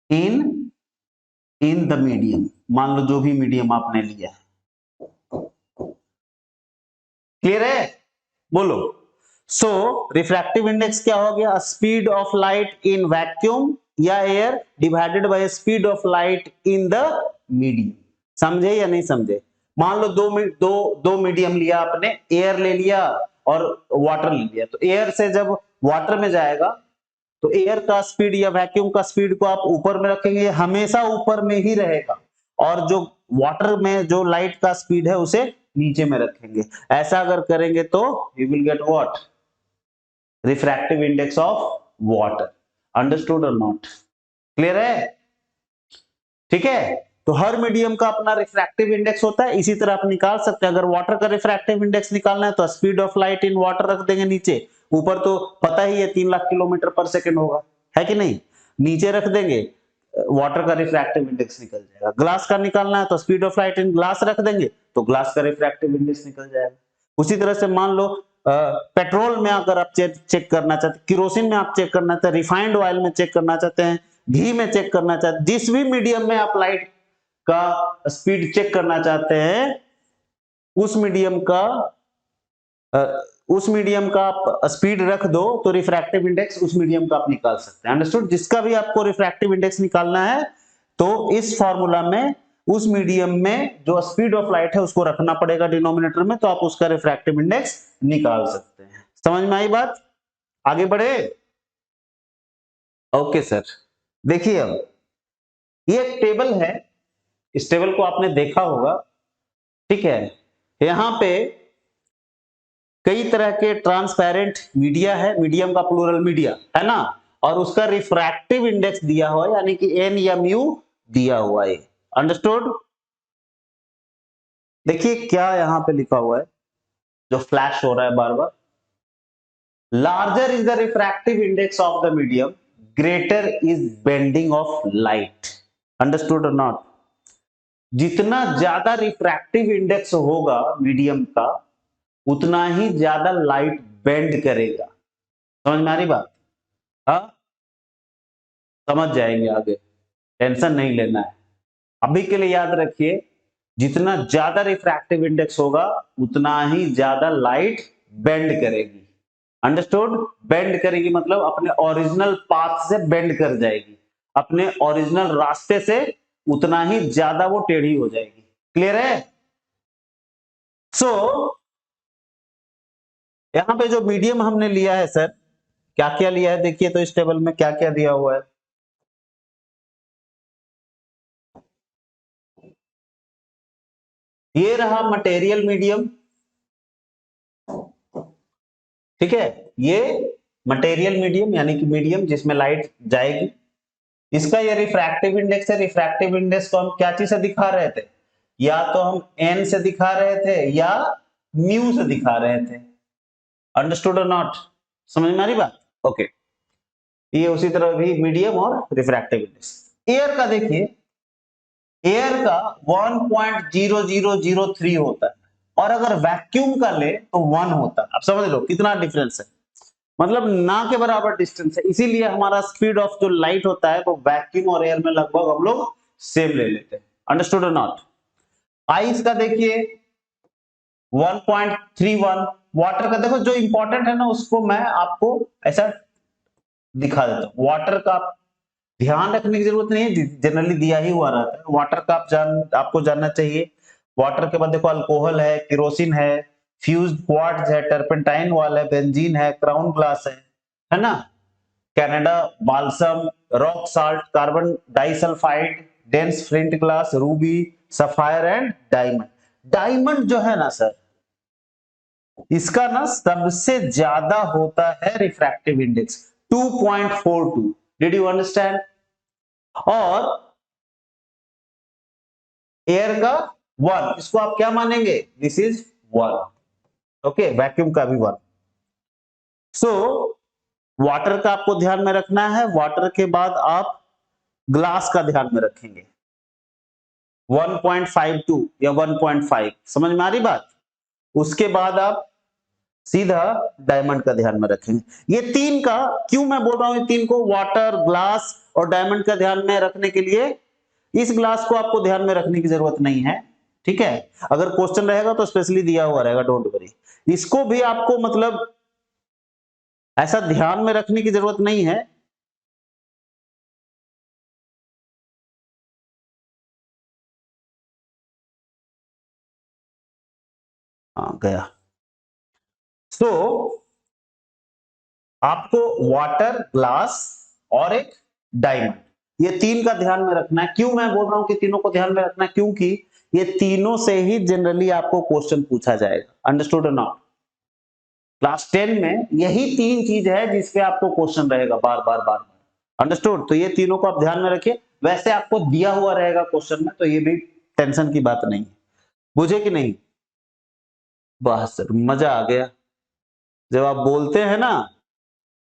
in the medium. मान लो जो भी मीडियम आपने लिया है। क्लियर है? बोलो। सो रिफ्रैक्टिव इंडेक्स क्या हो गया? Speed of light in vacuum या air divided by speed of light in the medium. समझे या नहीं समझे? मान लो दो मीडियम लिया आपने, एयर ले लिया और वाटर ले लिया। तो एयर से जब वाटर में जाएगा तो एयर का स्पीड या वैक्यूम का स्पीड को आप ऊपर में रखेंगे, हमेशा ऊपर में ही रहेगा, और जो वाटर में जो लाइट का स्पीड है उसे नीचे में रखेंगे। ऐसा अगर करेंगे तो you will get what? Refractive index of water. Understood or not? Clear है? ठीक है। तो हर मीडियम का अपना रिफ्रैक्टिव इंडेक्स होता है, इसी तरह आप निकाल सकते हैं। अगर वाटर का रिफ्रैक्टिव इंडेक्स निकालना है तो speed of light in water रख देंगे नीचे, ऊपर तो पता ही है 3 लाख किलोमीटर पर सेकंड होगा, है कि नहीं? नीचे रख देंगे, वाटर का रिफ्रैक्टिव इंडेक्स निकल जाएगा। ग्लास का निकालना है तो speed of light in glass रख देंगे तो ग्लास का रिफ्रैक्टिव इंडेक्स निकल जाएगा। उसी तरह से मान लो पेट्रोल में अगर आप चेक करना चाहते हैं, केरोसिन में आप चेक करना चाहते हैं, रिफाइंड ऑयल में चेक करना चाहते हैं, घी में चेक करना चाहते हैं, जिस भी मीडियम में आप लाइट का स्पीड चेक करना चाहते हैं, उस मीडियम का आप स्पीड रख दो तो रिफ्रैक्टिव इंडेक्स उस मीडियम का आप निकाल सकते हैं। अंडरस्टूड? जिसका भी आपको रिफ्रैक्टिव इंडेक्स निकालना है तो इस फॉर्मूला में उस मीडियम में जो स्पीड ऑफ लाइट है उसको रखना पड़ेगा डिनोमिनेटर में, तो आप उसका रिफ्रैक्टिव इंडेक्स निकाल सकते हैं। समझ में आई बात? आगे बढ़े? Okay sir. देखिए अब ये एक टेबल है, इस टेबल को आपने देखा होगा, ठीक है? यहां पे कई तरह के ट्रांसपेरेंट मीडिया है, मीडियम का प्लूरल मीडिया है ना, और उसका रिफ्रैक्टिव इंडेक्स दिया हुआ है, यानी कि एन या म्यू दिया हुआ है। अंडरस्टूड? देखिए क्या यहां पे लिखा हुआ है, जो फ्लैश हो रहा है बार बार। Larger is the refractive index of the medium, greater is bending of light. Understood or not? जितना ज्यादा रिफ्रैक्टिव इंडेक्स होगा मीडियम का, उतना ही ज्यादा लाइट बेंड करेगा। समझ में आ रही बात? हाँ, समझ जाएंगे आगे, टेंशन नहीं लेना है। अभी के लिए याद रखिए, जितना ज्यादा रिफ्रैक्टिव इंडेक्स होगा उतना ही ज्यादा लाइट बेंड करेगी। अंडरस्टूड? बेंड करेगी मतलब अपने ओरिजिनल पाथ से बेंड कर जाएगी, अपने ओरिजिनल रास्ते से उतना ही ज्यादा वो टेढ़ी हो जाएगी। क्लियर है? सो यहां पे जो मीडियम हमने लिया है सर, क्या क्या लिया है देखिए तो इस टेबल में क्या क्या दिया हुआ है। ये रहा मटेरियल मीडियम, ठीक है? ये मटेरियल मीडियम यानी कि मीडियम जिसमें लाइट जाएगी। इसका ये रिफ्रैक्टिव इंडेक्स है। रिफ्रैक्टिव इंडेक्स को हम क्या चीज से दिखा रहे थे? या तो हम एन से दिखा रहे थे या म्यू से दिखा रहे थे। Understood or not? समझ में आ रही बात? ओके। ये उसी तरह भी मीडियम और रिफ्रैक्टिव इंडेक्स। एयर का देखिए, एयर का 1.0003 होता है, और अगर वैक्यूम का ले तो 1 होता है। आप समझ लो कितना डिफरेंस है। मतलब ना के बराबर डिस्टेंस है, इसीलिए हमारा स्पीड ऑफ जो लाइट होता है वो वैक्यूम और एयर में लगभग हम लोग सेम ले लेते हैं। Understood or not? आइस का देखिए 1.31, वाटर का देखो जो इंपॉर्टेंट है ना उसको मैं आपको ऐसा दिखा देता हूं। वाटर का ध्यान रखने की जरूरत नहीं है, जनरली दिया ही हुआ रहता है। वाटर का आपको जानना चाहिए। वाटर के बाद देखो अल्कोहल है, केरोसिन है, फ्यूज्ड क्वार्ट्ज है, टर्पेंटाइन वाल है, बेंजीन है, क्राउन ग्लास है ना, Canada balsam, rock salt, carbon disulphide, dense flint glass, Ruby, sapphire and diamond. Diamond जो है ना सर, इसका ना सबसे ज्यादा होता है refractive index 2.42। Did you understand? और एयर का 1, इसको आप क्या मानेंगे? This is 1। ओके, वैक्यूम का भी 1। सो वाटर का आपको ध्यान में रखना है। वाटर के बाद आप ग्लास का ध्यान में रखेंगे 1.52 या 1.5। समझ में आ रही बात? उसके बाद आप सीधा डायमंड का ध्यान में रखेंगे। ये तीन का क्यों मैं बोल रहा हूं, ये तीन को वाटर, ग्लास और डायमंड का ध्यान में रखने के लिए, इस ग्लास को आपको ध्यान में रखने की जरूरत नहीं है, ठीक है? अगर क्वेश्चन रहेगा तो स्पेशली दिया हुआ रहेगा, डोंट वरी। इसको भी आपको मतलब ऐसा ध्यान में रखने की जरूरत नहीं है। गया। सो आपको वाटर, ग्लास और एक डायमंड, ये तीन का ध्यान में रखना है। क्यों मैं बोल रहा हूं कि तीनों को ध्यान में रखना है? क्योंकि ये तीनों से ही जनरली आपको क्वेश्चन पूछा जाएगा। Understood or not? क्लास 10 में यही तीन चीज है जिसपे आपको क्वेश्चन रहेगा बार बार बार बार। अंडरस्टूड? तो ये तीनों को आप ध्यान में रखिए। वैसे आपको दिया हुआ रहेगा क्वेश्चन में, तो ये भी टेंशन की बात नहीं है। बुझे कि नहीं? बस सर, मजा आ गया। जब आप बोलते हैं ना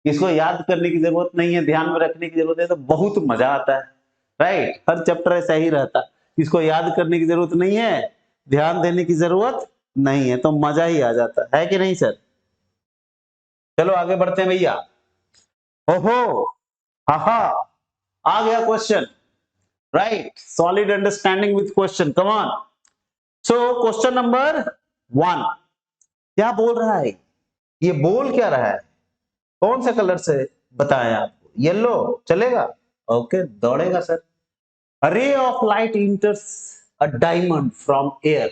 इसको याद करने की जरूरत नहीं है, ध्यान में रखने की जरूरत है, तो बहुत मजा आता है। राइट? हर चैप्टर ऐसा ही रहता, इसको याद करने की जरूरत नहीं है, ध्यान देने की जरूरत नहीं है, तो मजा ही आ जाता है कि नहीं सर? चलो आगे बढ़ते हैं भैया। ओहो, हा, आ गया question. Right, solid understanding with question, come on. So question number 1 क्या बोल रहा है? ये बोल क्या रहा है? कौन से कलर से बताएं आपको? येलो चलेगा? ओके, दौड़ेगा sir. A ray of light enters a diamond from air.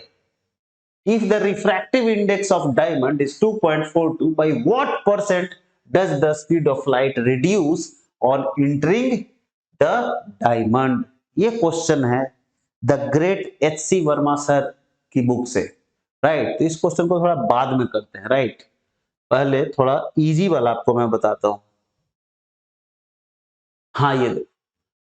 If the refractive index of diamond is 2.42, by what percent does the speed of light reduce on entering the diamond? ये question है the great H.C. Verma sir की book से। Right? तो इस question को थोड़ा बाद में करते हैं। राइट? पहले थोड़ा इजी वाला आपको मैं बताता हूं। हाँ, ये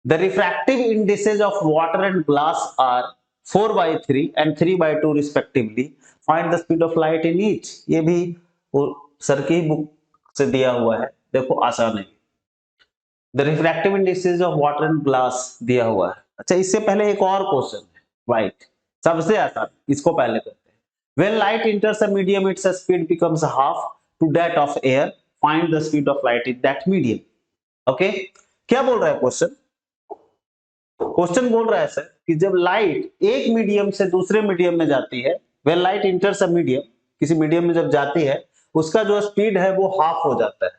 the refractive indices of water and glass are 4/3 and 3/2 respectively. Find the speed of light in each. ये भी वो सर की बुक से दिया हुआ है, देखो आसान है। The refractive indices of water and glass दिया हुआ है। अच्छा, इससे पहले एक और क्वेश्चन है। राइट? सबसे आसान, इसको पहले करते हैं। When light enters a medium, its speed becomes half to that of air. Find the speed of light in that medium. Okay? क्या बोल रहा है क्वेश्चन? क्वेश्चन बोल रहा है सर कि जब लाइट एक मीडियम से दूसरे मीडियम में जाती है, व्हेन लाइट इंटर्स अ मीडियम, किसी मीडियम में जब जाती है, उसका जो स्पीड है वो हाफ हो जाता है,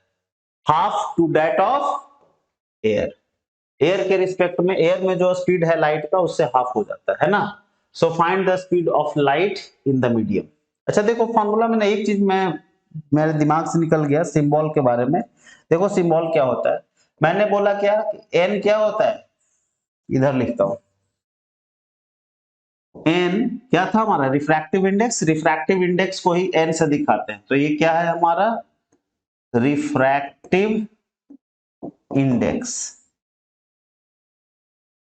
half to that of air. Air के रिस्पेक्ट में, एयर में जो स्पीड है लाइट का उससे हाफ हो जाता है ना। So find the speed of light in the medium. अच्छा देखो, फॉर्मूला में ना एक चीज मैं मेरे दिमाग से निकल गया, सिंबल के बारे में। देखो सिंबल क्या होता है, मैंने बोला क्या, एन क्या होता है, इधर लिखता हूं। एन क्या था हमारा? Refractive index. रिफ्रैक्टिव इंडेक्स को ही एन से दिखाते हैं, तो ये क्या है हमारा? रिफ्रैक्टिव इंडेक्स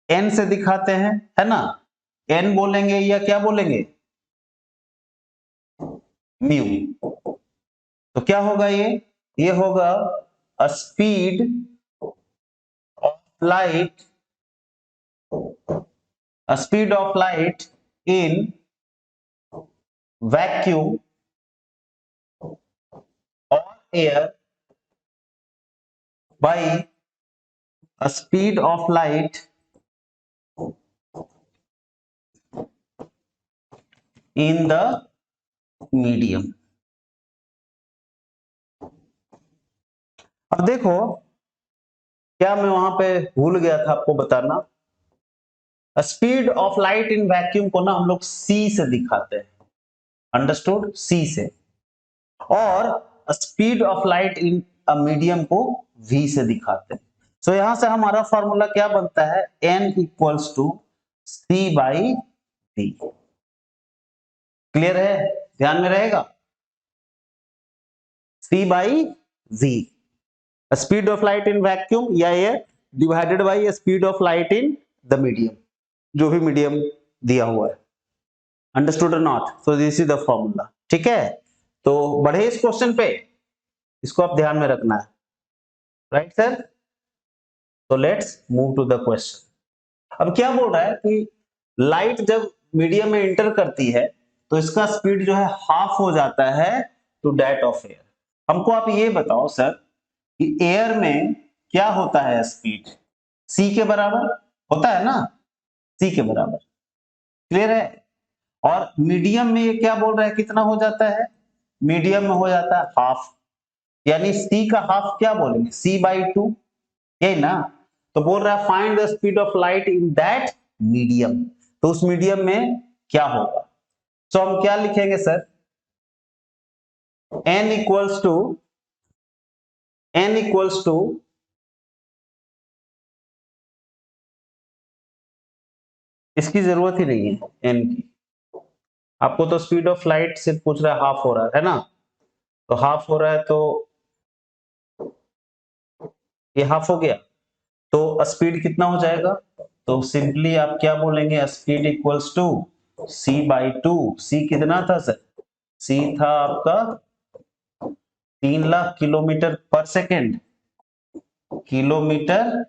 एन से दिखाते हैं, है ना। एन बोलेंगे या क्या बोलेंगे? म्यू। तो क्या होगा ये होगा speed of light, speed of light in vacuum और air by a speed of light in the medium। अब देखो, क्या मैं वहां पे भूल गया था आपको बताना, speed of light in vacuum को ना हम लोग सी से दिखाते हैं, अंडरस्टूड, सी से, और speed of light in medium को वी से दिखाते हैं। सो यहां से हमारा फॉर्मूला क्या बनता है, N equals to C by V. Clear है, ध्यान में रहेगा, C by V, speed of light in vacuum या air divided by speed of light in the medium, जो भी मीडियम दिया हुआ है। Understood or not? So this is the formula. ठीक है, तो बढ़े इस क्वेश्चन पे, इसको आप ध्यान में रखना है, राइट सर? तो let's move to the question. अब क्या बोल रहा है कि लाइट जब मीडियम में इंटर करती है तो इसका स्पीड जो है हाफ हो जाता है टू दैट ऑफ एयर। हमको आप ये बताओ सर कि एयर में क्या होता है स्पीड, सी के बराबर होता है ना, सी के बराबर, क्लियर है? और मीडियम में ये क्या बोल रहा है, कितना हो जाता है, मीडियम में हो जाता है हाफ, यानी सी का हाफ क्या बोलेंगे, सी बाई टू, यही ना? तो बोल रहा है find the speed of light in that medium, तो उस मीडियम में क्या होगा। तो हम क्या लिखेंगे सर, n इक्वल्स टू इसकी जरूरत ही नहीं है n की, आपको तो स्पीड ऑफ लाइट सिर्फ पूछ रहा है, हाफ हो रहा है ना, तो हाफ हो रहा है तो ये हाफ हो गया, तो स्पीड कितना हो जाएगा, तो सिंपली आप क्या बोलेंगे, speed equals to C by two. C कितना था सर, सी था आपका 3 lakh kilometer per second, kilometer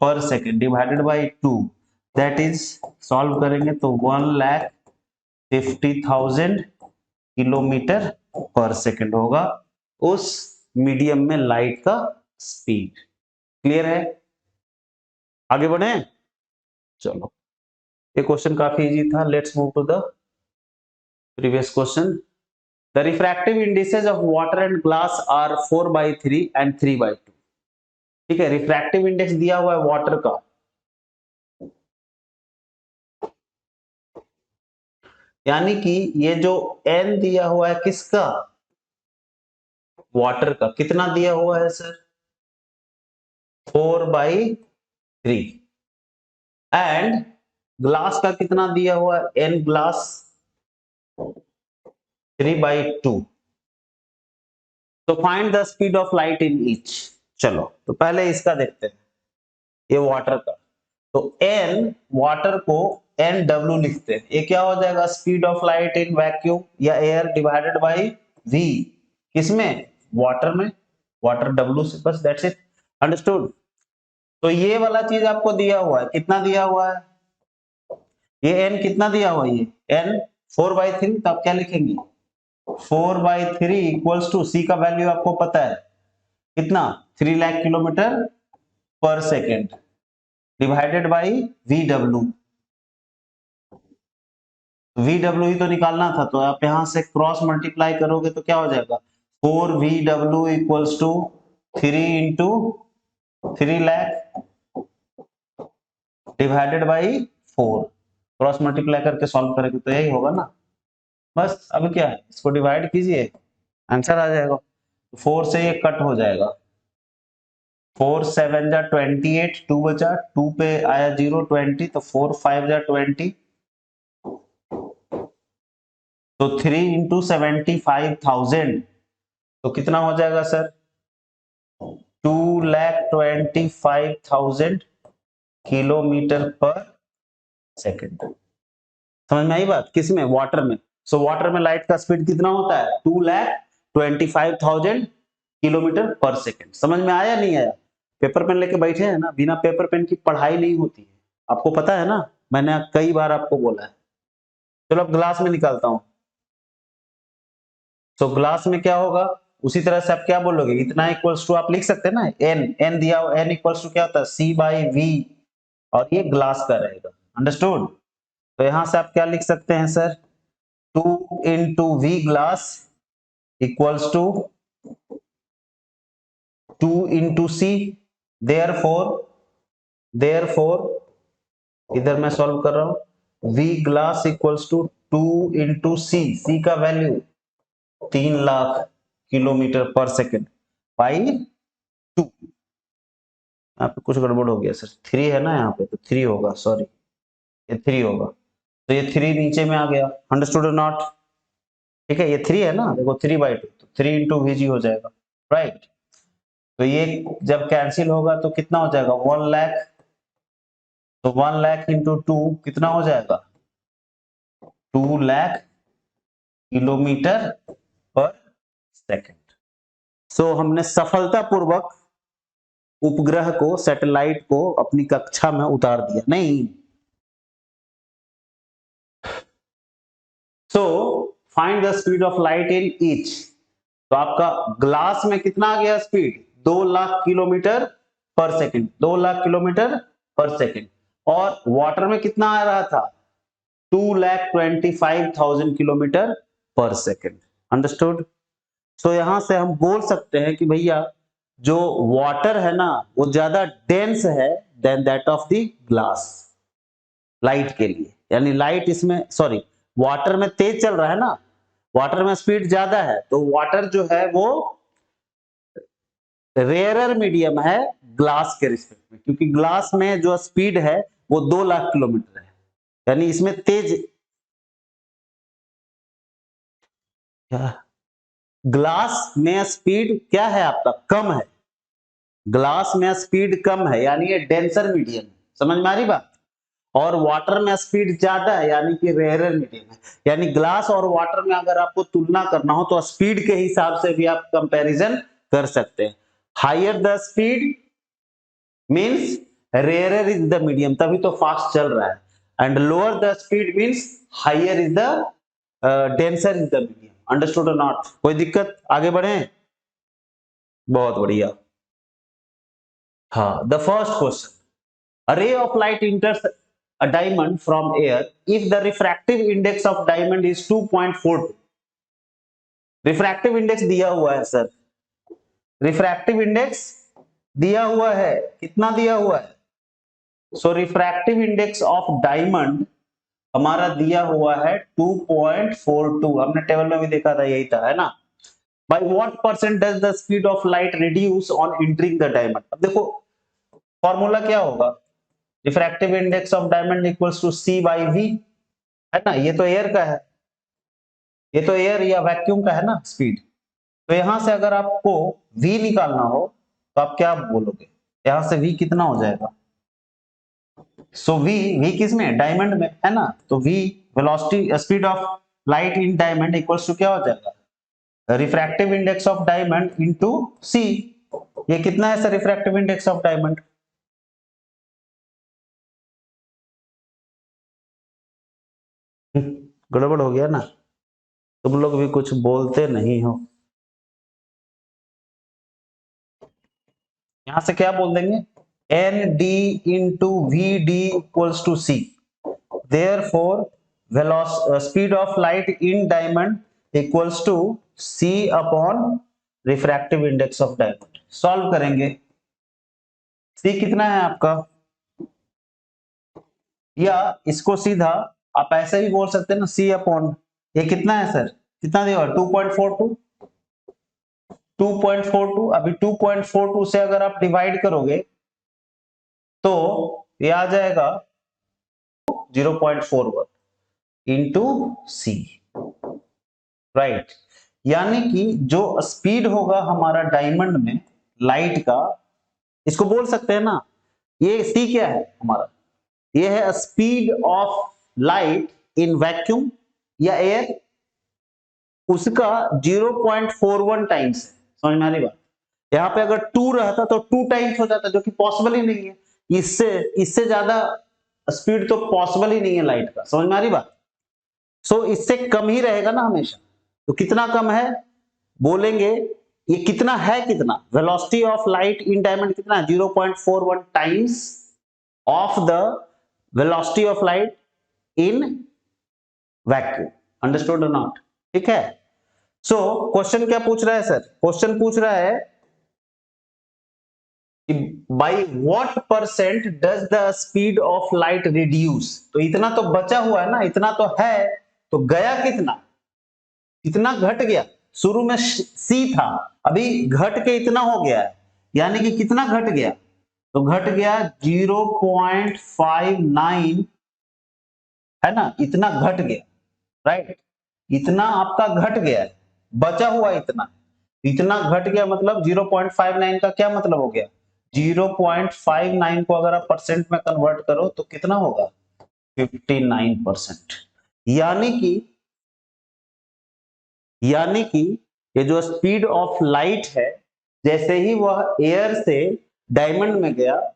per second divided by two, that is, solve करेंगे तो 1,50,000 किलोमीटर पर सेकेंड होगा उस मीडियम में लाइट का स्पीड। क्लियर है, आगे बढ़े, चलो ये क्वेश्चन काफी इजी था, let's move to the previous question. The refractive indices of water and glass are 4/3 and 3/2। ठीक है, रिफ्रैक्टिव इंडेक्स दिया हुआ है वाटर का, यानी कि ये जो n दिया हुआ है किसका, वाटर का, कितना दिया हुआ है सर, 4/3, एंड ग्लास का कितना दिया हुआ है, n ग्लास 3/2। तो find the speed of light in each. चलो तो पहले इसका देखते हैं, ये वाटर का, तो n वाटर को NW लिखते हैं, ये क्या हो जाएगा, speed of light in vacuum या एयर डिवाइडेड बाय v, किसमें, वाटर में, वाटर W से, बस दैट्स इट, अंडरस्टूड। तो ये वाला चीज आपको दिया हुआ है, कितना दिया हुआ है, ये n कितना दिया हुआ है, ये n 4/3, तो आप क्या लिखेंगे, 4/3 इक्वल्स टू, सी का वैल्यू आपको पता है कितना, 3 lakh kilometer per second divided by VW, VW ही तो निकालना था, तो आप यहां से क्रॉस मल्टीप्लाई करोगे तो क्या हो जाएगा, 4VW equals to 3 into 3 lakh divided by 4, cross multiply करके सॉल्व करेंगे तो यही होगा ना, बस। अब क्या है, इसको डिवाइड कीजिए, आंसर आ जाएगा, 4 से ये कट हो जाएगा, 4 7 जा 28, 2 बचा, 2 पे आया 0, 20, तो 4 5 जा 20, तो 3 इंटू 75,000, तो कितना हो जाएगा सर, 2,25,000 किलोमीटर पर सेकेंड। समझ में आई बात, किसमें, वाटर में। सो वाटर में लाइट का स्पीड कितना होता है, 2,25,000 किलोमीटर पर सेकेंड। समझ में आया नहीं आया, पेपर पेन लेके बैठे हैं ना, बिना पेपर पेन की पढ़ाई नहीं होती है, आपको पता है ना, मैंने कई बार आपको बोला है। चलो अब ग्लास में निकालता हूं, तो ग्लास में क्या होगा, उसी तरह से आप क्या बोलोगे, इतना इक्वल्स टू आप लिख सकते हैं ना, एन दिया हो, एन इक्वल्स टू क्या होता है, सी बाई वी, और ये ग्लास का रहेगा, अंडरस्टूड। तो यहां से आप क्या लिख सकते हैं sir, 2 into V glass equals to 2 into C, therefore इधर मैं सॉल्व कर रहा हूं, V glass equals to 2 into C का value 3 lakh kilometer per second by 2। यहाँ पे कुछ गड़बड़ हो गया सर, 3 है ना यहाँ पे, तो 3 होगा, सॉरी ये 3 होगा, तो ये 3 नीचे में आ गया, अंडरस्टूड और नॉट, ठीक है, ये 3 है ना, देखो 3/2, तो 3 इंटू वीजी हो जाएगा, राइट। तो ये जब कैंसिल होगा तो कितना हो जाएगा, 1 लाख, तो 1 लाख इंटू 2 कितना हो जाएगा, 2 लाख किलोमीटर पर सेकेंड। सो हमने सफलतापूर्वक उपग्रह को, सैटेलाइट को अपनी कक्षा में उतार दिया, नहीं। So find the speed of light in each, तो आपका ग्लास में कितना आ गया speed, 2 lakh kilometer per second, 2 lakh kilometer per second, और वाटर में कितना आ रहा था, 2,25,000 किलोमीटर पर सेकेंड, अंडरस्टूड। सो यहां से हम बोल सकते हैं कि भैया जो वाटर है ना वो ज्यादा डेंस है than that of the glass, light के लिए, यानी लाइट इसमें, सॉरी, वाटर में तेज चल रहा है ना, वाटर में स्पीड ज्यादा है, तो वाटर जो है वो रेयरर मीडियम है ग्लास के रिस्पेक्ट में, क्योंकि ग्लास में जो स्पीड है वो 2 लाख किलोमीटर है, यानी इसमें तेज, क्या ग्लास में स्पीड क्या है आपका, कम है, ग्लास में स्पीड कम है, यानी ये डेंसर मीडियम है, समझ में आ रही बात, और वाटर में स्पीड ज्यादा है, यानी कि रेयरर मीडियम है, यानी ग्लास और वाटर में अगर आपको तुलना करना हो तो स्पीड के हिसाब से भी आप कंपैरिजन कर सकते हैं, higher the speed means rarer is the medium, तभी तो फास्ट चल रहा है, and lower the speed means higher is the denser is the medium, understood or not, कोई दिक्कत, आगे बढ़े, बहुत बढ़िया। हाँ, the first question, a ray of light enters a diamond from air if the refractive index of diamond is 2.42, refractive index दिया हुआ है सर, रिफ्रैक्टिव इंडेक्स दिया हुआ है, कितना दिया हुआ है, सो रिफ्रैक्टिव इंडेक्स ऑफ डायमंड हमारा दिया हुआ है 2.42, हमने टेबल में भी देखा था, यही था, है ना। By what percent does the speed of light reduce on entering the diamond, अब देखो फॉर्मूला क्या होगा, refractive index of diamond equals to C by v, है ना, ये तो एयर का है, ये तो एयर या वैक्यूम का है ना स्पीड, तो यहां से अगर आपको v निकालना हो तो आप क्या बोलोगे, यहां से v कितना हो जाएगा, सो v किस में, डायमंड में, है ना, तो v velocity speed of light in diamond equals to क्या हो जाएगा, refractive index of diamond into c, ये कितना है sir refractive index of diamond, गड़बड़ हो गया ना, तुम लोग भी कुछ बोलते नहीं हो, यहां से क्या बोल देंगे, n d into v d equals to c, therefore speed of light in diamond equals to c upon refractive index of diamond, solve करेंगे, सी कितना है आपका, या इसको सीधा आप ऐसे भी बोल सकते हैं ना, सी अपॉन, ये कितना है सर, कितना दिया, 2.42, 2.42, अभी 2.42 से अगर आप डिवाइड करोगे तो ये आ जाएगा 0.41 इंटू सी, राइट, यानी कि जो स्पीड होगा हमारा डायमंड में लाइट का, इसको बोल सकते हैं ना, ये सी क्या है हमारा, ये है speed of light in vacuum या एयर, उसका 0.41 टाइम्स, समझ में आ रही बात, यहाँ पे अगर 2 रहता तो 2 टाइम्स हो जाता, जो कि पॉसिबल ही नहीं है, इससे इससे ज्यादा स्पीड तो पॉसिबल ही नहीं है लाइट का, समझ में आ रही बात, सो इससे कम ही रहेगा ना हमेशा, तो कितना कम है बोलेंगे, ये कितना है, कितना velocity of light in diamond कितना है, 0.41 times of the velocity of light in vacuum. Understood or not? ठीक है। सो क्वेश्चन क्या पूछ रहा है सर? क्वेश्चन पूछ रहा है by what percent does the speed of light reduce. तो इतना तो बचा हुआ है ना, इतना तो है, तो गया कितना, इतना घट गया। शुरू में सी था, अभी घट के इतना हो गया है, यानी कि कितना घट गया, तो घट गया 0.59, है ना, इतना घट गया, राइट, इतना आपका घट गया है, बचा हुआ इतना, इतना घट गया, मतलब 0.59 का क्या मतलब हो गया, 0.59 को अगर आप परसेंट में कन्वर्ट करो तो कितना होगा, 59%। यानी कि ये जो स्पीड ऑफ लाइट है, जैसे ही वह एयर से डायमंड में गया,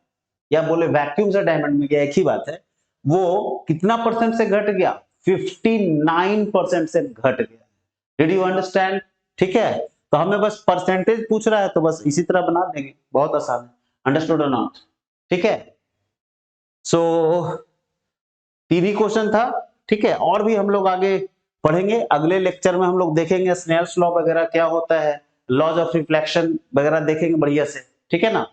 या बोले वैक्यूम से डायमंड में गया, एक ही बात है, वो कितना परसेंट से घट गया, 59% से घट गया। Did you understand? ठीक है, तो हमें बस परसेंटेज पूछ रहा है, तो बस इसी तरह बना देंगे, बहुत आसान है। Understood or not? ठीक है। सो तीन ही क्वेश्चन था, ठीक है, और भी हम लोग आगे पढ़ेंगे। अगले लेक्चर में हम लोग देखेंगे स्नेल्स लॉ वगैरह क्या होता है, लॉज ऑफ रिफ्लेक्शन वगैरह देखेंगे बढ़िया से, ठीक है ना।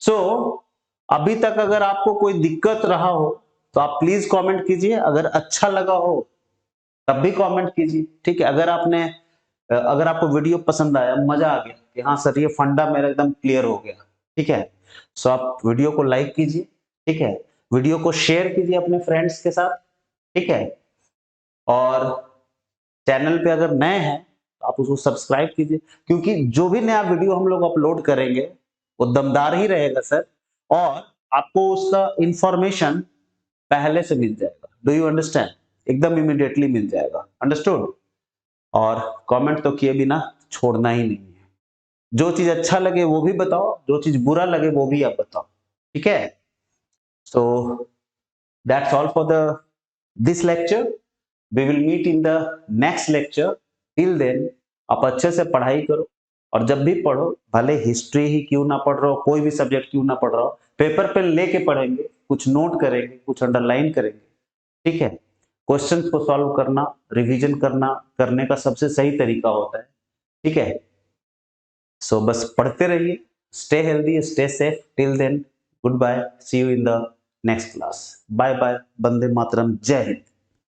सो अभी तक अगर आपको कोई दिक्कत रहा हो तो आप प्लीज कमेंट कीजिए, अगर अच्छा लगा हो तब भी कमेंट कीजिए, ठीक है। अगर आपको वीडियो पसंद आया, मजा आ गया कि हाँ सर ये फंडा मेरा एकदम क्लियर हो गया, ठीक है, सो आप वीडियो को लाइक कीजिए, ठीक है, वीडियो को शेयर कीजिए अपने फ्रेंड्स के साथ, ठीक है, और चैनल पे अगर नए हैं तो आप उसको सब्सक्राइब कीजिए, क्योंकि जो भी नया वीडियो हम लोग अपलोड करेंगे वो दमदार ही रहेगा सर, और आपको उसका इंफॉर्मेशन पहले से मिल जाएगा। Do you understand? एकदम इमीडिएटली मिल जाएगा। अंडरस्टूड? और कमेंट तो किए बिना छोड़ना ही नहीं है। जो चीज अच्छा लगे वो भी बताओ, जो चीज बुरा लगे वो भी आप बताओ, ठीक है। So that's all for the this lecture. We will meet in the next lecture. Till then आप अच्छे से पढ़ाई करो, और जब भी पढ़ो, भले हिस्ट्री ही क्यों ना पढ़ रहे हो, कोई भी सब्जेक्ट क्यों ना पढ़ रहा हो, पेपर पे लेके पढ़ेंगे, कुछ नोट करेंगे, कुछ अंडरलाइन करेंगे, ठीक है। क्वेश्चंस को सॉल्व करना, रिवीजन करने का सबसे सही तरीका होता है, ठीक है। सो बस पढ़ते रहिए, stay healthy, stay safe. Till then good bye, see you in the next class. Bye bye, वंदे मातरम, जय हिंद।